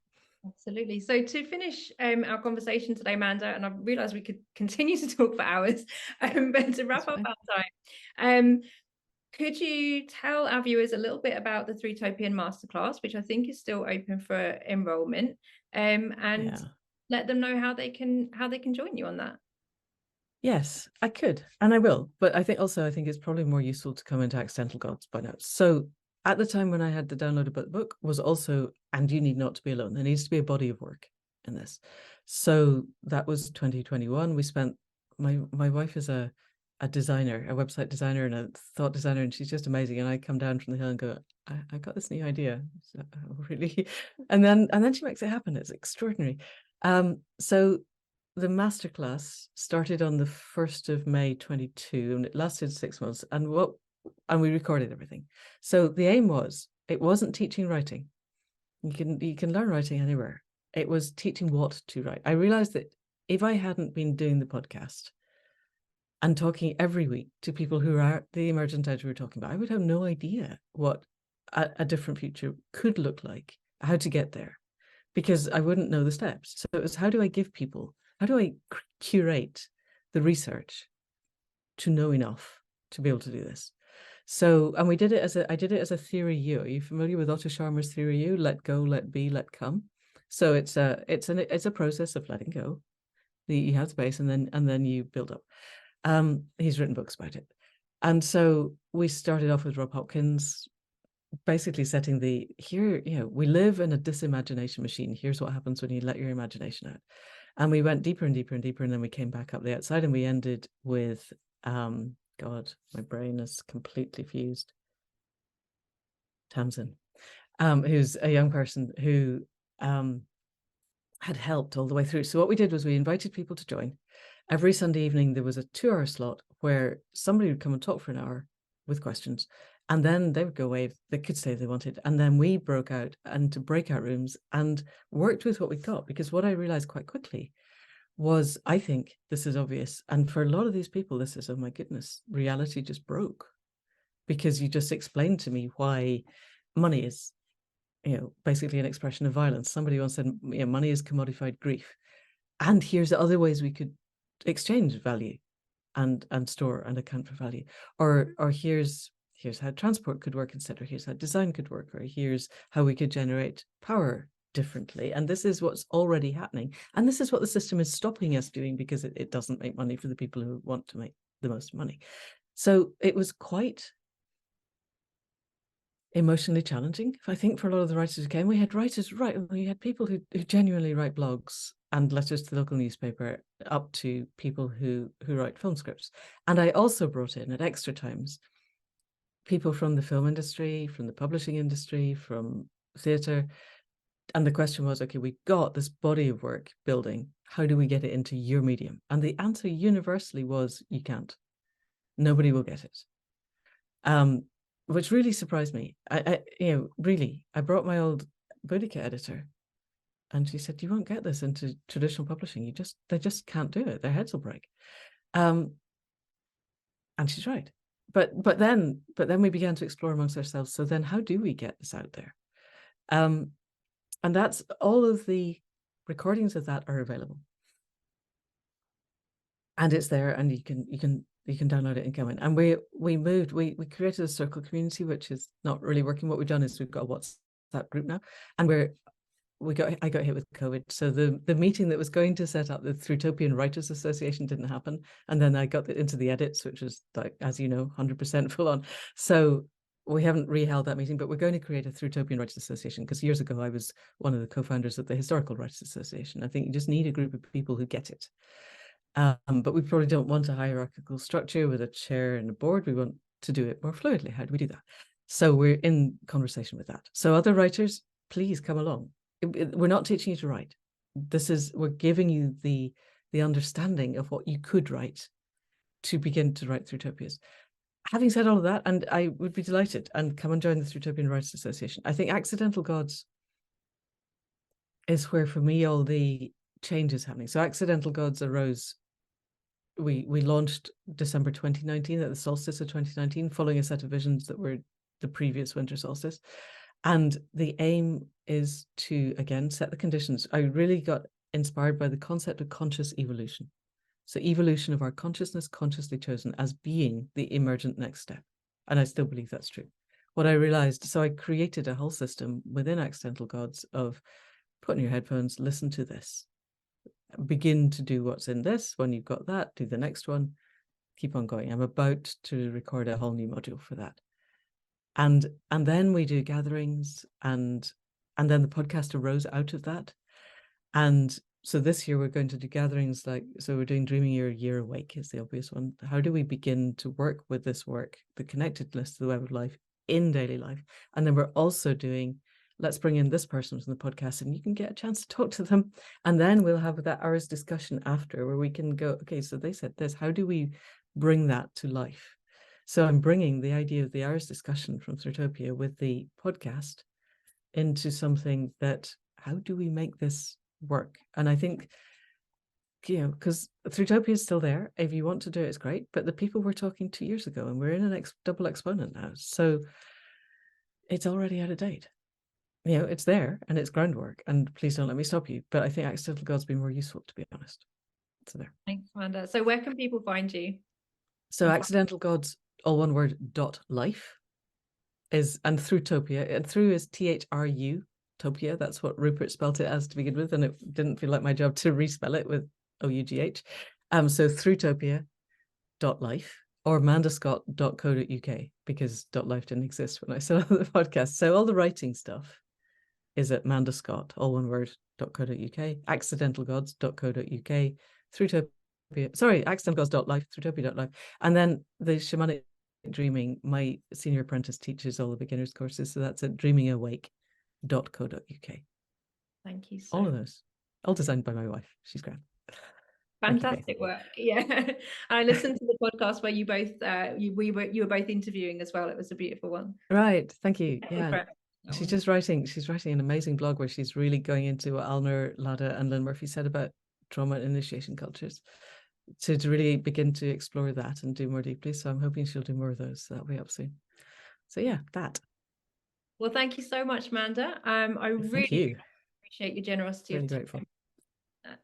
[SPEAKER 1] Absolutely. So to finish our conversation today, Manda, and I realized we could continue to talk for hours, but to wrap up our time, could you tell our viewers a little bit about the Thrutopian Masterclass, which I think is still open for enrollment, and let them know how they can join you on that?
[SPEAKER 2] Yes, I could, and I will. But I think it's probably more useful to come into Accidental Gods by now. So at the time when I had the downloadable book was also, and you need not to be alone. There needs to be a body of work in this. So that was 2021. We spent, my wife is a designer, a website designer and a thought designer, and she's just amazing. And I come down from the hill and go, I got this new idea. So, really? And then she makes it happen. It's extraordinary. So the masterclass started on the 1st of May 22, and it lasted 6 months. And we recorded everything. So the aim was, it wasn't teaching writing. You can learn writing anywhere. It was teaching what to write. I realized that if I hadn't been doing the podcast and talking every week to people who are the emergent edge we were talking about, I would have no idea what a different future could look like, how to get there, because I wouldn't know the steps. So it was, how do I curate the research to know enough to be able to do this? So, and I did it as a theory U. Are you familiar with Otto Scharmer's theory U? Let go, let be, let come. So it's a process of letting go. You have space, and then you build up. He's written books about it. And so we started off with Rob Hopkins, basically setting we live in a disimagination machine. Here's what happens when you let your imagination out. And we went deeper and deeper and deeper, and then we came back up the outside, and we ended with, God, my brain is completely fused. Tamsin, who's a young person who had helped all the way through. So what we did was we invited people to join. Every Sunday evening, there was a 2-hour slot where somebody would come and talk for an hour with questions. And then they would go away. They could say if they wanted. And then we broke out into breakout rooms and worked with what we got. Because what I realized quite quickly was, I think this is obvious, and for a lot of these people, this is, oh my goodness, reality just broke. Because you just explained to me why money is, basically an expression of violence. Somebody once said, money is commodified grief. And here's the other ways we could exchange value and store and account for value. Or here's how transport could work instead, or here's how design could work, or here's how we could generate power differently. And this is what's already happening. And this is what the system is stopping us doing, because it doesn't make money for the people who want to make the most money. So it was quite emotionally challenging, I think, for a lot of the writers who came. We had people who genuinely write blogs and letters to the local newspaper, up to people who write film scripts. And I also brought in, at extra times, people from the film industry, from the publishing industry, from theatre. And the question was, okay, we got this body of work building. How do we get it into your medium? And the answer universally was, you can't. Nobody will get it. which really surprised me. I brought my old Boudica editor, and she said, "You won't get this into traditional publishing. They just can't do it. Their heads will break." And she's right. But then we began to explore amongst ourselves. So then, how do we get this out there? And that's all of the recordings of that are available, and it's there, and you can download it and come in. And we created a circle community, which is not really working. What we've done is we've got a WhatsApp group now, and I got hit with COVID. So the meeting that was going to set up the Thrutopian Writers Association didn't happen. And then I got into the edits, which was, like, as you know, 100% full on. So we haven't reheld that meeting, but we're going to create a Thrutopian Writers Association, because years ago I was one of the co-founders of the Historical Writers Association. I think you just need a group of people who get it. But we probably don't want a hierarchical structure with a chair and a board. We want to do it more fluidly. How do we do that? So we're in conversation with that. So other writers, please come along. We're not teaching you to write. We're giving you the understanding of what you could write to begin to write Thrutopias. Having said all of that, and I would be delighted, and come and join the Thrutopian Writers Association. I think Accidental Gods is where, for me, all the change is happening. So Accidental Gods arose. We launched December 2019, at the solstice of 2019, following a set of visions that were the previous winter solstice. And the aim is to, again, set the conditions. I really got inspired by the concept of conscious evolution. So evolution of our consciousness, consciously chosen, as being the emergent next step. And I still believe that's true. What I realized, so I created a whole system within Accidental Gods of put in your headphones, listen to this, begin to do what's in this. When you've got that, do the next one, keep on going. I'm about to record a whole new module for that. And then we do gatherings, and then the podcast arose out of that. And so this year we're going to do gatherings so we're doing Dreaming Your Year Awake is the obvious one. How do we begin to work with this work, the connectedness to the web of life in daily life? And then we're also doing, let's bring in this person from the podcast, and you can get a chance to talk to them. And then we'll have that hour's discussion after, where we can go, okay, so they said this, how do we bring that to life? So I'm bringing the idea of the hour's discussion from Thrutopia with the podcast into something that, how do we make this work? And I think, because Thrutopia is still there. If you want to do it, it's great. But the people were talking 2 years ago, and we're in an double exponent now. So it's already out of date. It's there and it's groundwork. And please don't let me stop you. But I think Accidental Gods be more useful, to be honest. So there.
[SPEAKER 1] Thanks, Amanda. So where can people find you?
[SPEAKER 2] So Accidental Gods, all one word, .life is, and Thrutopia, and Thru is THRU, Topia. That's what Rupert spelt it as to begin with, and it didn't feel like my job to respell it with OUGH. So Thrutopia.life or mandascott.co.uk, because .life didn't exist when I set up the podcast. So all the writing stuff is at Manda Scott, all one word, .co.uk, accidentalgods.co.uk, accidentalgods.life, Thrutopia.life. And then the shamanic dreaming, my senior apprentice teaches all the beginners courses. So that's at dreamingawake.co.uk.
[SPEAKER 1] Thank you.
[SPEAKER 2] All of those, all designed by my wife. She's great.
[SPEAKER 1] Fantastic work. Yeah. I listened to the podcast where you both you were both interviewing as well. It was a beautiful one.
[SPEAKER 2] Right. Thank you. Yeah. She's writing an amazing blog where she's really going into what Alner, Lada, and Lynn Murphy said about trauma and initiation cultures, to really begin to explore that and do more deeply. So I'm hoping she'll do more of those. So that'll be up soon. So yeah, that.
[SPEAKER 1] Well, thank you so much, Manda. I really appreciate your generosity.
[SPEAKER 2] Really grateful.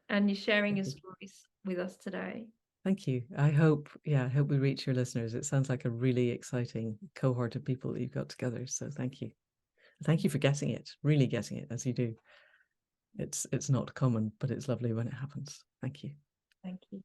[SPEAKER 1] And you sharing your stories with us today.
[SPEAKER 2] Thank you. I hope we reach your listeners. It sounds like a really exciting cohort of people that you've got together. So thank you. Thank you for getting it, really getting it as you do. It's not common, but it's lovely when it happens. Thank you.
[SPEAKER 1] Thank you.